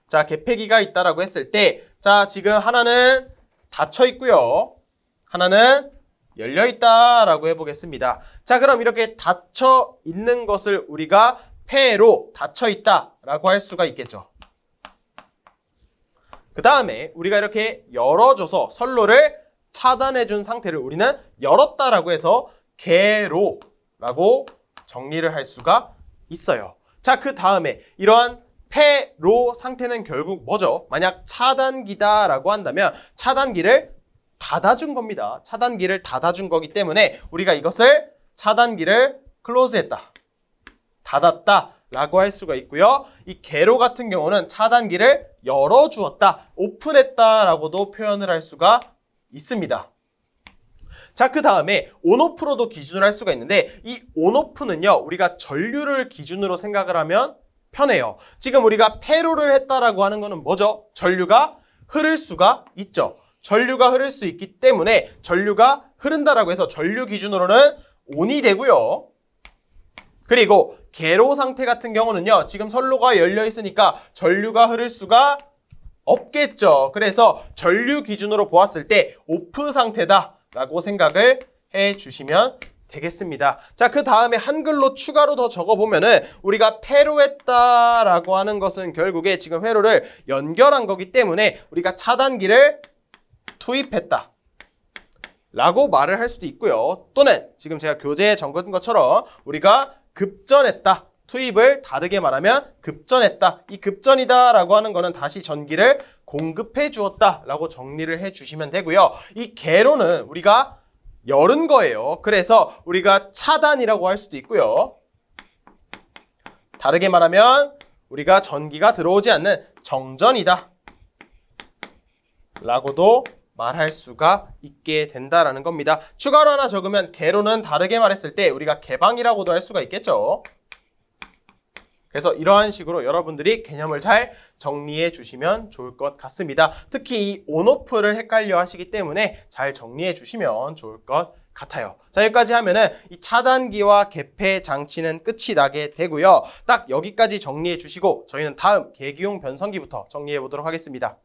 자, 개폐기가 있다라고 했을 때 자, 지금 하나는 닫혀 있고요. 하나는 열려 있다라고 해보겠습니다. 자, 그럼 이렇게 닫혀 있는 것을 우리가 폐로 닫혀 있다라고 할 수가 있겠죠. 그 다음에 우리가 이렇게 열어줘서 선로를 차단해준 상태를 우리는 열었다라고 해서 개로라고 정리를 할 수가 있어요. 자, 그 다음에 이러한 폐로 상태는 결국 뭐죠? 만약 차단기다라고 한다면 차단기를 닫아준 겁니다. 차단기를 닫아준 거기 때문에 우리가 이것을 차단기를 클로즈했다, 닫았다 라고 할 수가 있고요. 이 개로 같은 경우는 차단기를 열어주었다, 오픈했다라고도 표현을 할 수가 있습니다. 자, 그 다음에 온오프로도 기준을 할 수가 있는데 이 온오프는요, 우리가 전류를 기준으로 생각을 하면 편해요. 지금 우리가 폐로를 했다라고 하는 거는 뭐죠? 전류가 흐를 수가 있죠. 전류가 흐를 수 있기 때문에 전류가 흐른다라고 해서 전류 기준으로는 온이 되고요. 그리고 개로 상태 같은 경우는요, 지금 선로가 열려 있으니까 전류가 흐를 수가 없겠죠. 그래서 전류 기준으로 보았을 때 오프 상태다라고 생각을 해 주시면 되겠습니다. 자, 그 다음에 한글로 추가로 더 적어보면은 우리가 폐로했다라고 하는 것은 결국에 지금 회로를 연결한 거기 때문에 우리가 차단기를 투입했다 라고 말을 할 수도 있고요. 또는 지금 제가 교재에 적은 것처럼 우리가 급전했다, 투입을 다르게 말하면 급전했다, 이 급전이다 라고 하는 거는 다시 전기를 공급해 주었다 라고 정리를 해 주시면 되고요. 이 개로는 우리가 열은 거예요. 그래서 우리가 차단이라고 할 수도 있고요. 다르게 말하면 우리가 전기가 들어오지 않는 정전이다 라고도 말할 수가 있게 된다라는 겁니다. 추가로 하나 적으면 개로는 다르게 말했을 때 우리가 개방이라고도 할 수가 있겠죠. 그래서 이러한 식으로 여러분들이 개념을 잘 정리해 주시면 좋을 것 같습니다. 특히 이 온오프를 헷갈려 하시기 때문에 잘 정리해 주시면 좋을 것 같아요. 자, 여기까지 하면은 이 차단기와 개폐 장치는 끝이 나게 되고요. 딱 여기까지 정리해 주시고 저희는 다음 계기용 변성기부터 정리해 보도록 하겠습니다.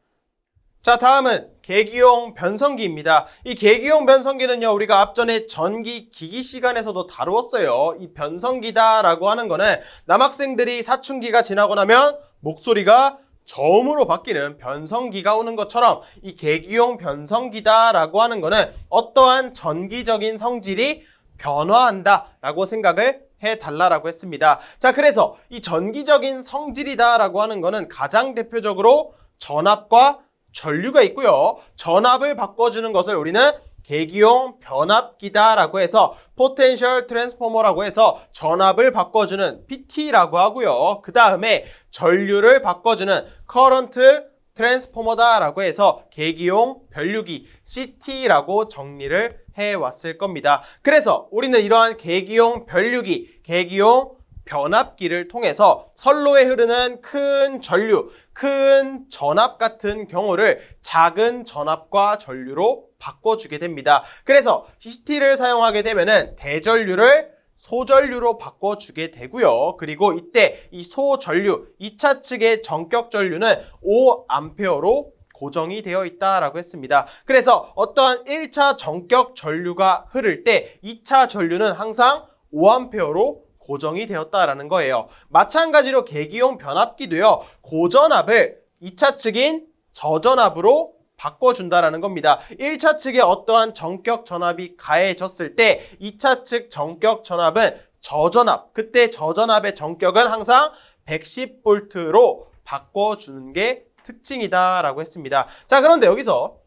자, 다음은 계기용 변성기입니다. 이 계기용 변성기는요, 우리가 앞전에 전기 기기 시간에서도 다루었어요. 이 변성기다라고 하는 거는 남학생들이 사춘기가 지나고 나면 목소리가 저음으로 바뀌는 변성기가 오는 것처럼 이 계기용 변성기다라고 하는 거는 어떠한 전기적인 성질이 변화한다라고 생각을 해달라고 했습니다. 자, 그래서 이 전기적인 성질이다라고 하는 거는 가장 대표적으로 전압과 전류가 있고요. 전압을 바꿔주는 것을 우리는 계기용 변압기다라고 해서 포텐셜 트랜스포머라고 해서 전압을 바꿔주는 PT라고 하고요. 그 다음에 전류를 바꿔주는 커런트 트랜스포머다라고 해서 계기용 변류기 CT라고 정리를 해왔을 겁니다. 그래서 우리는 이러한 계기용 변류기, 계기용 변압기를 통해서 선로에 흐르는 큰 전류, 큰 전압 같은 경우를 작은 전압과 전류로 바꿔주게 됩니다. 그래서 CCT를 사용하게 되면은 대전류를 소전류로 바꿔주게 되고요. 그리고 이때 이 소전류, 2차 측의 전격 전류는 5A로 고정이 되어 있다라고 했습니다. 그래서 어떠한 1차 전격 전류가 흐를 때 2차 전류는 항상 5A로 고정이 되었다라는 거예요. 마찬가지로 계기용 변압기도요, 고전압을 2차 측인 저전압으로 바꿔준다라는 겁니다. 1차 측에 어떠한 전격 전압이 가해졌을 때 2차 측 전격 전압은 저전압, 그때 저전압의 전격은 항상 110V로 바꿔주는 게 특징이다라고 했습니다. 자, 그런데 여기서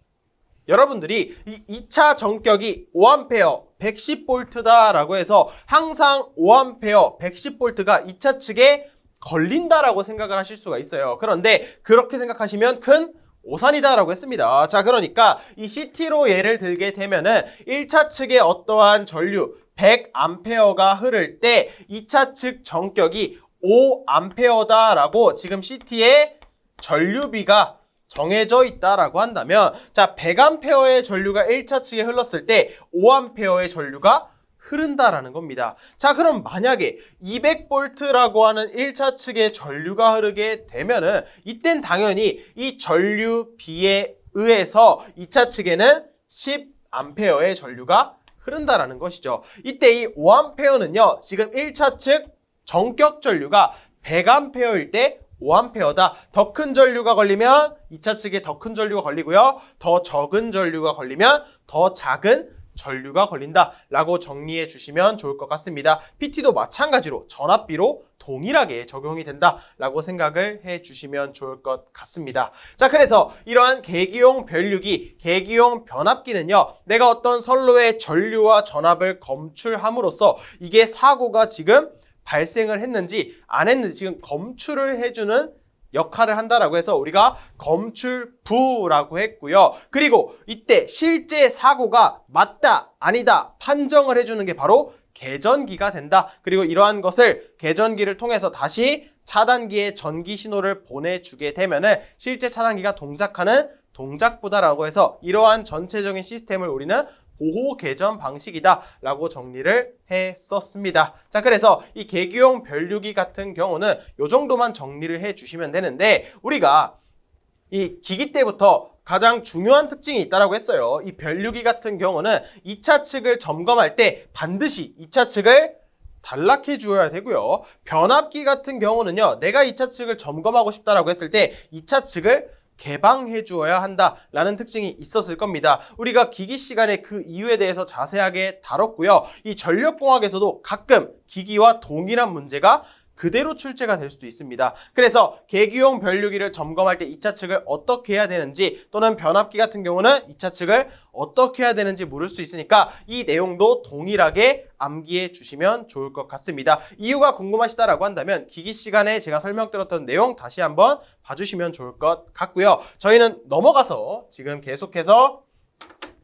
여러분들이 이 2차 전격이 5A, 110V다라고 해서 항상 5A, 110V가 2차 측에 걸린다라고 생각을 하실 수가 있어요. 그런데 그렇게 생각하시면 큰 오산이다라고 했습니다. 자, 그러니까 이 CT로 예를 들게 되면은 1차 측에 어떠한 전류 100A가 흐를 때 2차 측 전격이 5A다라고 지금 CT의 전류비가 정해져 있다라고 한다면, 자, 100A의 전류가 1차 측에 흘렀을 때 5A의 전류가 흐른다라는 겁니다. 자, 그럼 만약에 200V라고 하는 1차 측의 전류가 흐르게 되면은 이땐 당연히 이 전류비에 의해서 2차 측에는 10A의 전류가 흐른다라는 것이죠. 이때 이 5A는요, 지금 1차 측 전격 전류가 100A일 때 5A다. 더 큰 전류가 걸리면 2차 측에 더 큰 전류가 걸리고요. 더 적은 전류가 걸리면 더 작은 전류가 걸린다 라고 정리해 주시면 좋을 것 같습니다. PT도 마찬가지로 전압비로 동일하게 적용이 된다 라고 생각을 해 주시면 좋을 것 같습니다. 자, 그래서 이러한 계기용 변류기, 계기용 변압기는요, 내가 어떤 선로의 전류와 전압을 검출함으로써 이게 사고가 지금 발생을 했는지 안 했는지 지금 검출을 해주는 역할을 한다라고 해서 우리가 검출부라고 했고요. 그리고 이때 실제 사고가 맞다, 아니다 판정을 해주는 게 바로 개전기가 된다. 그리고 이러한 것을 개전기를 통해서 다시 차단기에 전기 신호를 보내주게 되면은 실제 차단기가 동작하는 동작부다라고 해서 이러한 전체적인 시스템을 우리는 보호 개전 방식이다 라고 정리를 했었습니다. 자, 그래서 이 계기용 변류기 같은 경우는 이 정도만 정리를 해주시면 되는데, 우리가 이 기기 때부터 가장 중요한 특징이 있다고 했어요. 이 변류기 같은 경우는 2차 측을 점검할 때 반드시 2차 측을 단락해 주어야 되고요. 변압기 같은 경우는요, 내가 2차 측을 점검하고 싶다라고 했을 때 2차 측을 개방해 주어야 한다라는 특징이 있었을 겁니다. 우리가 기기 시간에 그 이유에 대해서 자세하게 다뤘고요. 이 전력공학에서도 가끔 기기와 동일한 문제가 그대로 출제가 될 수도 있습니다. 그래서 계기용 변류기를 점검할 때 2차 측을 어떻게 해야 되는지, 또는 변압기 같은 경우는 2차 측을 어떻게 해야 되는지 물을 수 있으니까 이 내용도 동일하게 암기해 주시면 좋을 것 같습니다. 이유가 궁금하시다라고 한다면 기기 시간에 제가 설명드렸던 내용 다시 한번 봐주시면 좋을 것 같고요. 저희는 넘어가서 지금 계속해서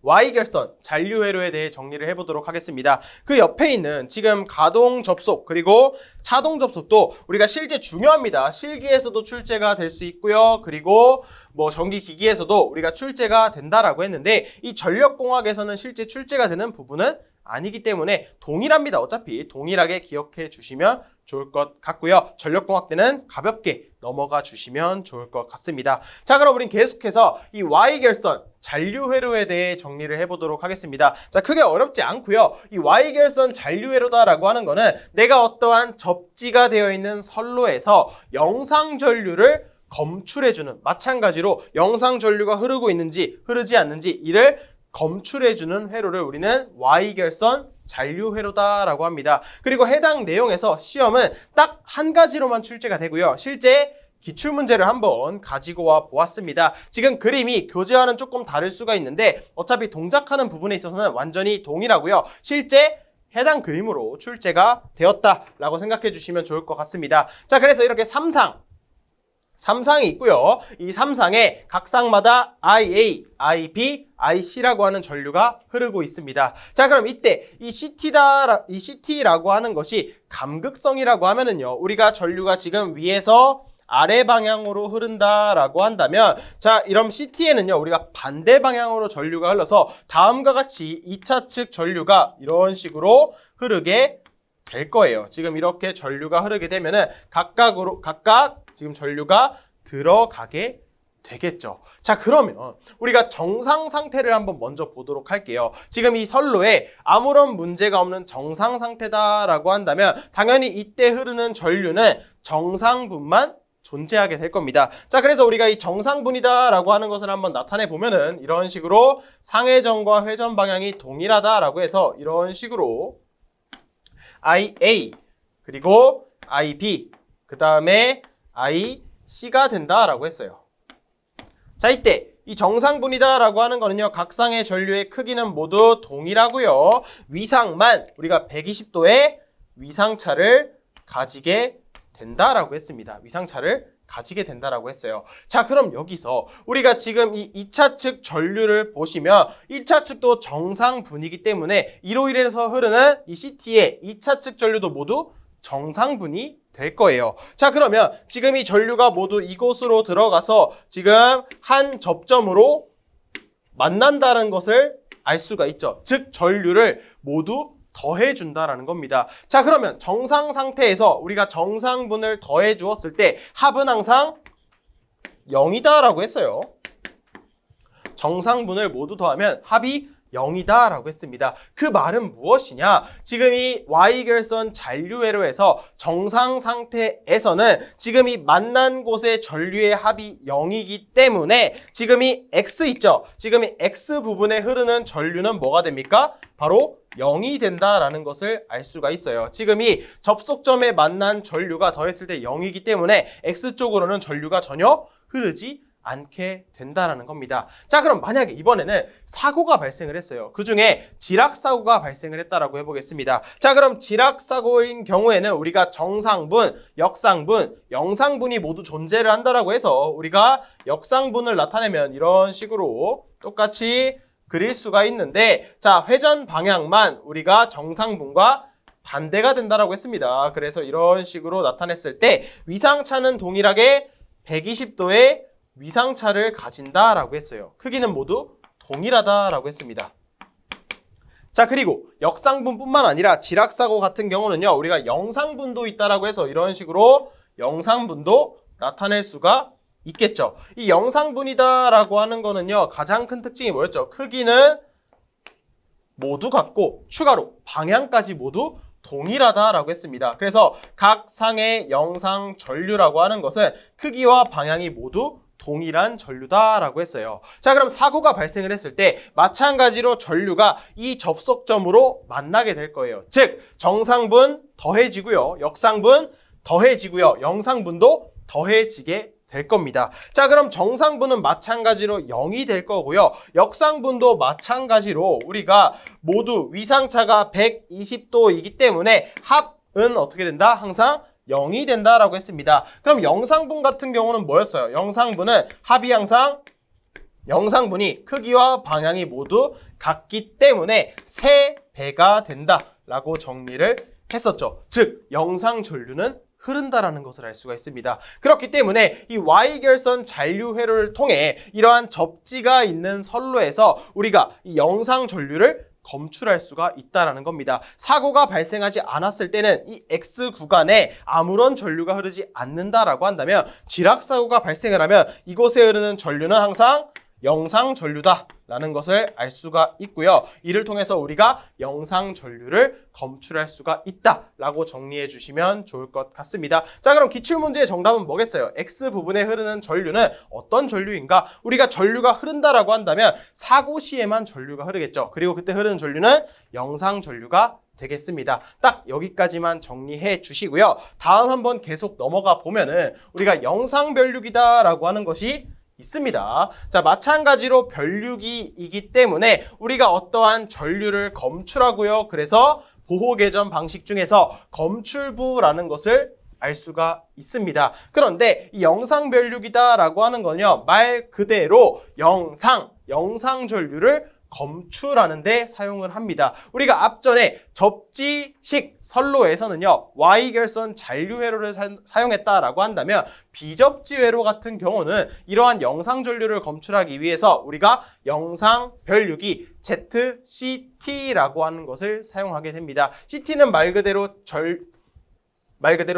Y결선, 잔류회로에 대해 정리를 해보도록 하겠습니다. 그 옆에 있는 지금 가동 접속 그리고 차동 접속도 우리가 실제 중요합니다. 실기에서도 출제가 될 수 있고요. 그리고 뭐 전기기기에서도 우리가 출제가 된다라고 했는데, 이 전력공학에서는 실제 출제가 되는 부분은 아니기 때문에 동일합니다. 어차피 동일하게 기억해 주시면 좋을 것 같고요. 전력공학 때는 가볍게 넘어가 주시면 좋을 것 같습니다. 자, 그럼 우린 계속해서 이 Y결선, 잔류회로에 대해 정리를 해보도록 하겠습니다. 자, 크게 어렵지 않고요. 이 Y결선 잔류회로다라고 하는 거는 내가 어떠한 접지가 되어 있는 선로에서 영상전류를 검출해주는, 마찬가지로 영상전류가 흐르고 있는지 흐르지 않는지 이를 검출해주는 회로를 우리는 Y결선 잔류회로다라고 합니다. 그리고 해당 내용에서 시험은 딱 한 가지로만 출제가 되고요. 실제 기출문제를 한번 가지고 와 보았습니다. 지금 그림이 교재와는 조금 다를 수가 있는데 어차피 동작하는 부분에 있어서는 완전히 동일하고요. 실제 해당 그림으로 출제가 되었다라고 생각해 주시면 좋을 것 같습니다. 자, 그래서 이렇게 3상이 있고요. 이 3상에 각 쌍마다 IA, IB, IC라고 하는 전류가 흐르고 있습니다. 자, 그럼 이때 이 CT라고 하는 것이 감극성이라고 하면은요, 우리가 전류가 지금 위에서 아래 방향으로 흐른다라고 한다면, 자, 이런 CT에는요, 우리가 반대 방향으로 전류가 흘러서 다음과 같이 2차 측 전류가 이런 식으로 흐르게 될 거예요. 지금 이렇게 전류가 흐르게 되면은 각각 지금 전류가 들어가게 되겠죠. 자, 그러면 우리가 정상 상태를 한번 먼저 보도록 할게요. 지금 이 선로에 아무런 문제가 없는 정상 상태다라고 한다면 당연히 이때 흐르는 전류는 정상분만 존재하게 될 겁니다. 자, 그래서 우리가 이 정상분이다라고 하는 것을 한번 나타내 보면은 이런 식으로 상회전과 회전 방향이 동일하다라고 해서 이런 식으로 IA 그리고 IB 그 다음에 IC가 된다라고 했어요. 자, 이때 이 정상분이다라고 하는 거는요, 각 쌍의 전류의 크기는 모두 동일하고요. 위상만 우리가 120도의 위상차를 가지게 된다라고 했습니다. 위상차를 가지게 된다라고 했어요. 자, 그럼 여기서 우리가 지금 이 2차 측 전류를 보시면 1차 측도 정상분이기 때문에 이로 인해서 흐르는 이 CT의 2차 측 전류도 모두 정상분이 될 거예요. 자, 그러면 지금 이 전류가 모두 이곳으로 들어가서 지금 한 접점으로 만난다는 것을 알 수가 있죠. 즉 전류를 모두 더해준다라는 겁니다. 자, 그러면 정상 상태에서 우리가 정상분을 더해 주었을 때 합은 항상 0이다라고 했어요. 정상분을 모두 더하면 합이 0이다라고 했습니다. 그 말은 무엇이냐? 지금 이 Y결선 잔류회로에서 정상 상태에서는 지금 이 만난 곳의 전류의 합이 0이기 때문에 지금 이 X 있죠? 지금 이 X 부분에 흐르는 전류는 뭐가 됩니까? 바로 0이 된다라는 것을 알 수가 있어요. 지금 이 접속점에 만난 전류가 더했을 때 0이기 때문에 X쪽으로는 전류가 전혀 흐르지 않게 된다라는 겁니다. 자, 그럼 만약에 이번에는 사고가 발생을 했어요. 그 중에 지락사고가 발생을 했다라고 해보겠습니다. 자, 그럼 지락사고인 경우에는 우리가 정상분, 역상분, 영상분이 모두 존재를 한다라고 해서 우리가 역상분을 나타내면 이런 식으로 똑같이 그릴 수가 있는데, 자, 회전 방향만 우리가 정상분과 반대가 된다라고 했습니다. 그래서 이런 식으로 나타냈을 때 위상차는 동일하게 120도의 위상차를 가진다라고 했어요. 크기는 모두 동일하다라고 했습니다. 자, 그리고 역상분뿐만 아니라 지락사고 같은 경우는요, 우리가 영상분도 있다라고 해서 이런 식으로 영상분도 나타낼 수가 있겠죠. 이 영상분이다라고 하는 거는요, 가장 큰 특징이 뭐였죠? 크기는 모두 같고 추가로 방향까지 모두 동일하다라고 했습니다. 그래서 각 상의 영상 전류라고 하는 것은 크기와 방향이 모두 동일한 전류다라고 했어요. 자, 그럼 사고가 발생을 했을 때 마찬가지로 전류가 이 접속점으로 만나게 될 거예요. 즉 정상분 더해지고요, 역상분 더해지고요, 영상분도 더해지게 될 겁니다. 자, 그럼 정상분은 마찬가지로 0이 될 거고요, 역상분도 마찬가지로 우리가 모두 위상차가 120도이기 때문에 합은 어떻게 된다? 항상 0이 된다라고 했습니다. 그럼 영상분 같은 경우는 뭐였어요? 영상분은 합이 항상 영상분이 크기와 방향이 모두 같기 때문에 3배가 된다라고 정리를 했었죠. 즉 영상 전류는 흐른다라는 것을 알 수가 있습니다. 그렇기 때문에 이 Y결선 잔류 회로를 통해 이러한 접지가 있는 선로에서 우리가 이 영상 전류를 검출할 수가 있다라는 겁니다. 사고가 발생하지 않았을 때는 이 X 구간에 아무런 전류가 흐르지 않는다라고 한다면, 지락사고가 발생을 하면 이곳에 흐르는 전류는 항상 영상 전류다라는 것을 알 수가 있고요. 이를 통해서 우리가 영상 전류를 검출할 수가 있다라고 정리해 주시면 좋을 것 같습니다. 자, 그럼 기출문제의 정답은 뭐겠어요? X 부분에 흐르는 전류는 어떤 전류인가? 우리가 전류가 흐른다라고 한다면 사고 시에만 전류가 흐르겠죠. 그리고 그때 흐르는 전류는 영상 전류가 되겠습니다. 딱 여기까지만 정리해 주시고요. 다음 한번 계속 넘어가 보면은 우리가 영상 변류기다라고 하는 것이 있습니다. 자, 마찬가지로 변류기이기 때문에 우리가 어떠한 전류를 검출하고요. 그래서 보호개전 방식 중에서 검출부라는 것을 알 수가 있습니다. 그런데 이 영상 변류기다라고 하는 건요, 말 그대로 영상 전류를 검출하는 데 사용을 합니다. 우리가 앞전에 접지식 선로에서는요, Y결선 잔류 회로를 사용했다라고 한다면 비접지 회로 같은 경우는 이러한 영상 전류를 검출하기 위해서 우리가 영상 변류기 ZCT라고 하는 것을 사용하게 됩니다. CT는 말 그대로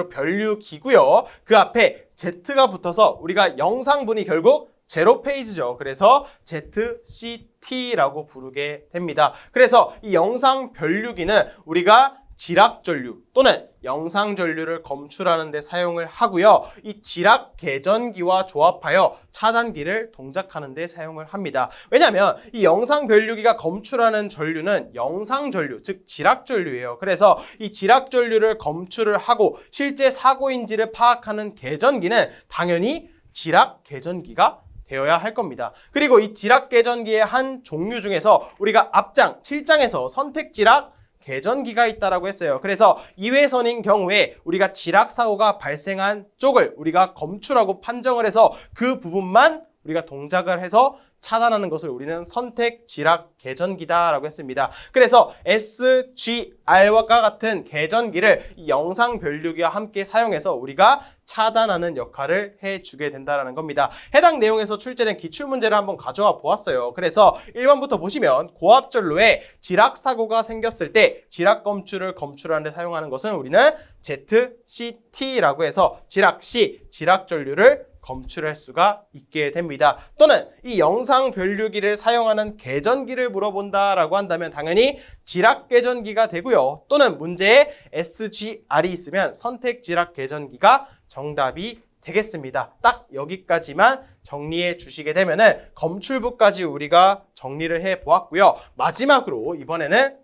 변류기고요. 그 앞에 Z가 붙어서 우리가 영상분이 결국 제로 페이지죠. 그래서 ZCT라고 부르게 됩니다. 그래서 이 영상 변류기는 우리가 지락 전류 또는 영상 전류를 검출하는 데 사용을 하고요. 이 지락 개전기와 조합하여 차단기를 동작하는 데 사용을 합니다. 왜냐하면 이 영상 변류기가 검출하는 전류는 영상 전류, 즉 지락 전류예요. 그래서 이 지락 전류를 검출을 하고 실제 사고인지를 파악하는 개전기는 당연히 지락 개전기가 되어야 할 겁니다. 그리고 이 지락 개전기의 한 종류 중에서 우리가 앞장 7장에서 선택 지락 개전기가 있다라고 했어요. 그래서 2회선인 경우에 우리가 지락 사고가 발생한 쪽을 우리가 검출하고 판정을 해서 그 부분만 우리가 동작을 해서 차단하는 것을 우리는 선택 지락 개전기다라고 했습니다. 그래서 SGR과 같은 개전기를 이 영상 변류기와 함께 사용해서 우리가 차단하는 역할을 해주게 된다는 겁니다. 해당 내용에서 출제된 기출문제를 한번 가져와 보았어요. 그래서 1번부터 보시면 고압전로에 지락 사고가 생겼을 때 지락 검출을 검출하는 데 사용하는 것은 우리는 ZCT라고 해서 지락 시 지락 전류를 검출할 수가 있게 됩니다. 또는 이 영상 변류기를 사용하는 개전기를 물어본다라고 한다면 당연히 지락 개전기가 되고요. 또는 문제에 SGR이 있으면 선택 지락 개전기가 정답이 되겠습니다. 딱 여기까지만 정리해 주시게 되면은 검출부까지 우리가 정리를 해 보았고요. 마지막으로 이번에는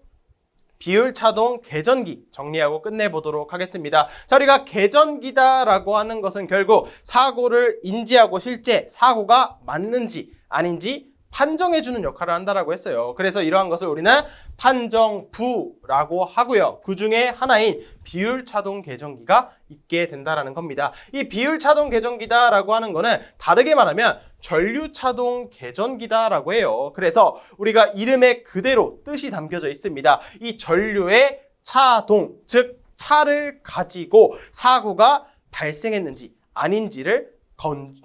비율차동 계전기 정리하고 끝내보도록 하겠습니다. 자, 우리가 계전기다라고 하는 것은 결국 사고를 인지하고 실제 사고가 맞는지 아닌지 판정해주는 역할을 한다라고 했어요. 그래서 이러한 것을 우리는 판정부라고 하고요. 그 중에 하나인 비율차동 계전기가 있게 된다라는 겁니다. 이 비율차동 계전기다라고 하는 거는 다르게 말하면 전류차동 계전기다라고 해요. 그래서 우리가 이름에 그대로 뜻이 담겨져 있습니다. 이 전류의 차동, 즉 차를 가지고 사고가 발생했는지 아닌지를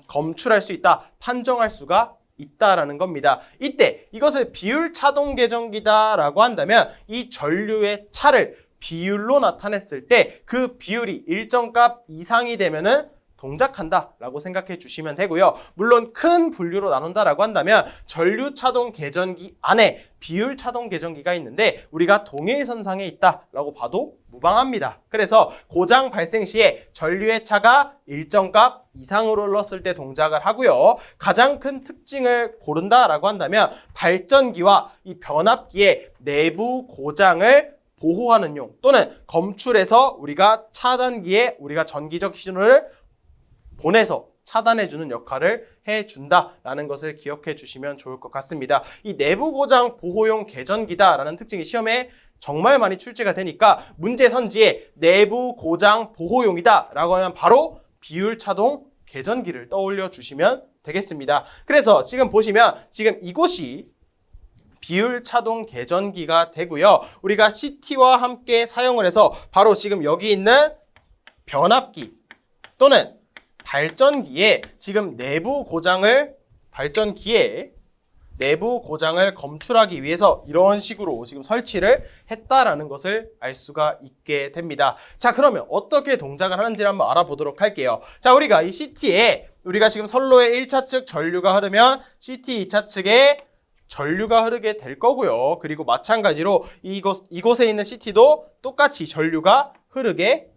검출할 수 있다, 판정할 수가 있다라는 겁니다. 이때 이것을 비율차동 계전기다라고 한다면 이 전류의 차를 비율로 나타냈을 때 그 비율이 일정 값 이상이 되면은 동작한다라고 생각해 주시면 되고요. 물론 큰 분류로 나눈다라고 한다면 전류차동 계전기 안에 비율차동 계전기가 있는데 우리가 동일선상에 있다라고 봐도 무방합니다. 그래서 고장 발생 시에 전류의 차가 일정 값 이상으로 흘렀을 때 동작을 하고요. 가장 큰 특징을 고른다라고 한다면 발전기와 이 변압기의 내부 고장을 보호하는 용 또는 검출해서 우리가 차단기에 우리가 전기적 신호를 보내서 차단해주는 역할을 해준다라는 것을 기억해 주시면 좋을 것 같습니다. 이 내부 고장 보호용 계전기다라는 특징이 시험에 정말 많이 출제가 되니까 문제 선지에 내부 고장 보호용이다 라고 하면 바로 비율차동 계전기를 떠올려 주시면 되겠습니다. 그래서 지금 보시면 지금 이곳이 비율차동 계전기가 되고요. 우리가 CT와 함께 사용을 해서 바로 지금 여기 있는 변압기 또는 발전기에 지금 발전기에 내부 고장을 검출하기 위해서 이런 식으로 지금 설치를 했다라는 것을 알 수가 있게 됩니다. 자, 그러면 어떻게 동작을 하는지를 한번 알아보도록 할게요. 자, 우리가 이 CT에 우리가 지금 선로의 1차 측 전류가 흐르면 CT 2차 측에 전류가 흐르게 될 거고요. 그리고 마찬가지로 이곳에 있는 CT도 똑같이 전류가 흐르게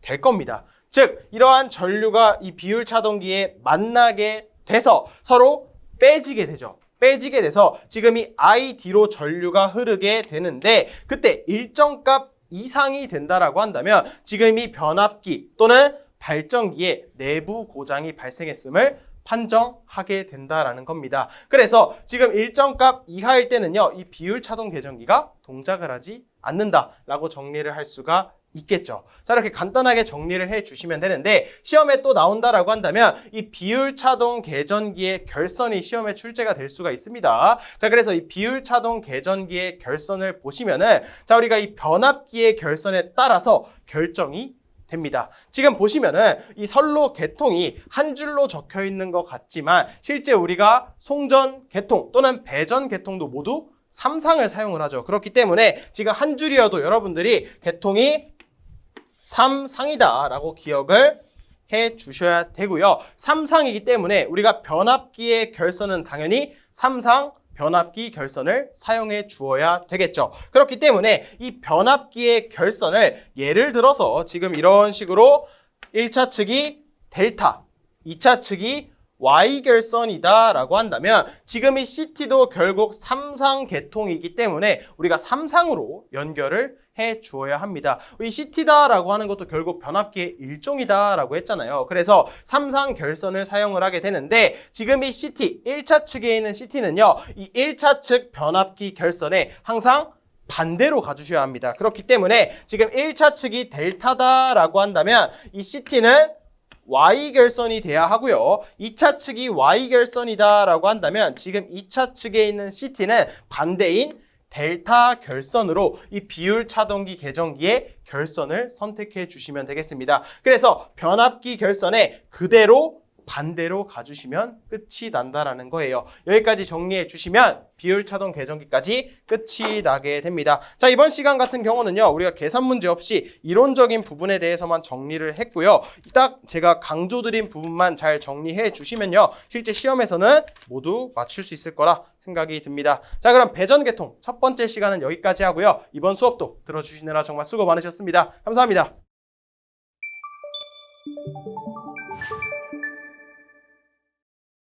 될 겁니다. 즉 이러한 전류가 이 비율차동기에 만나게 돼서 서로 빼지게 되죠. 빼지게 돼서 지금 이 ID로 전류가 흐르게 되는데 그때 일정 값 이상이 된다라고 한다면 지금 이 변압기 또는 발전기에 내부 고장이 발생했음을 판정하게 된다라는 겁니다. 그래서 지금 일정 값 이하일 때는요, 이 비율차동 계전기가 동작을 하지 않는다라고 정리를 할 수가 있겠죠. 자, 이렇게 간단하게 정리를 해 주시면 되는데 시험에 또 나온다라고 한다면 이 비율차동 계전기의 결선이 시험에 출제가 될 수가 있습니다. 자, 그래서 이 비율차동 계전기의 결선을 보시면은 자, 우리가 이 변압기의 결선에 따라서 결정이 됩니다. 지금 보시면은 이 선로 계통이 한 줄로 적혀 있는 것 같지만 실제 우리가 송전 계통 또는 배전 계통도 모두 3상을 사용을 하죠. 그렇기 때문에 지금 한 줄이어도 여러분들이 계통이 3상이다 라고 기억을 해 주셔야 되고요. 3상이기 때문에 우리가 변압기의 결선은 당연히 3상 변압기 결선을 사용해 주어야 되겠죠. 그렇기 때문에 이 변압기의 결선을 예를 들어서 지금 이런 식으로 1차 측이 델타, 2차 측이 Y 결선이다 라고 한다면 지금 이 CT도 결국 3상 계통이기 때문에 우리가 3상으로 연결을 해 주어야 합니다. 이 CT다 라고 하는 것도 결국 변압기의 일종이다 라고 했잖아요. 그래서 3상 결선을 사용을 하게 되는데 지금 이 CT, 1차 측에 있는 CT는요, 이 1차 측 변압기 결선에 항상 반대로 가주셔야 합니다. 그렇기 때문에 지금 1차 측이 델타다 라고 한다면 이 CT는 Y 결선이 돼야 하고요. 2차 측이 Y 결선이다 라고 한다면 지금 2차 측에 있는 CT는 반대인 델타 결선으로 이 비율차동기 계전기의 결선을 선택해 주시면 되겠습니다. 그래서 변압기 결선에 그대로 반대로 가주시면 끝이 난다라는 거예요. 여기까지 정리해 주시면 비율차동 계전기까지 끝이 나게 됩니다. 자, 이번 시간 같은 경우는요, 우리가 계산 문제 없이 이론적인 부분에 대해서만 정리를 했고요. 딱 제가 강조드린 부분만 잘 정리해 주시면요, 실제 시험에서는 모두 맞출 수 있을 거라 생각이 듭니다. 자, 그럼 배전계통 첫 번째 시간은 여기까지 하고요. 이번 수업도 들어주시느라 정말 수고 많으셨습니다. 감사합니다.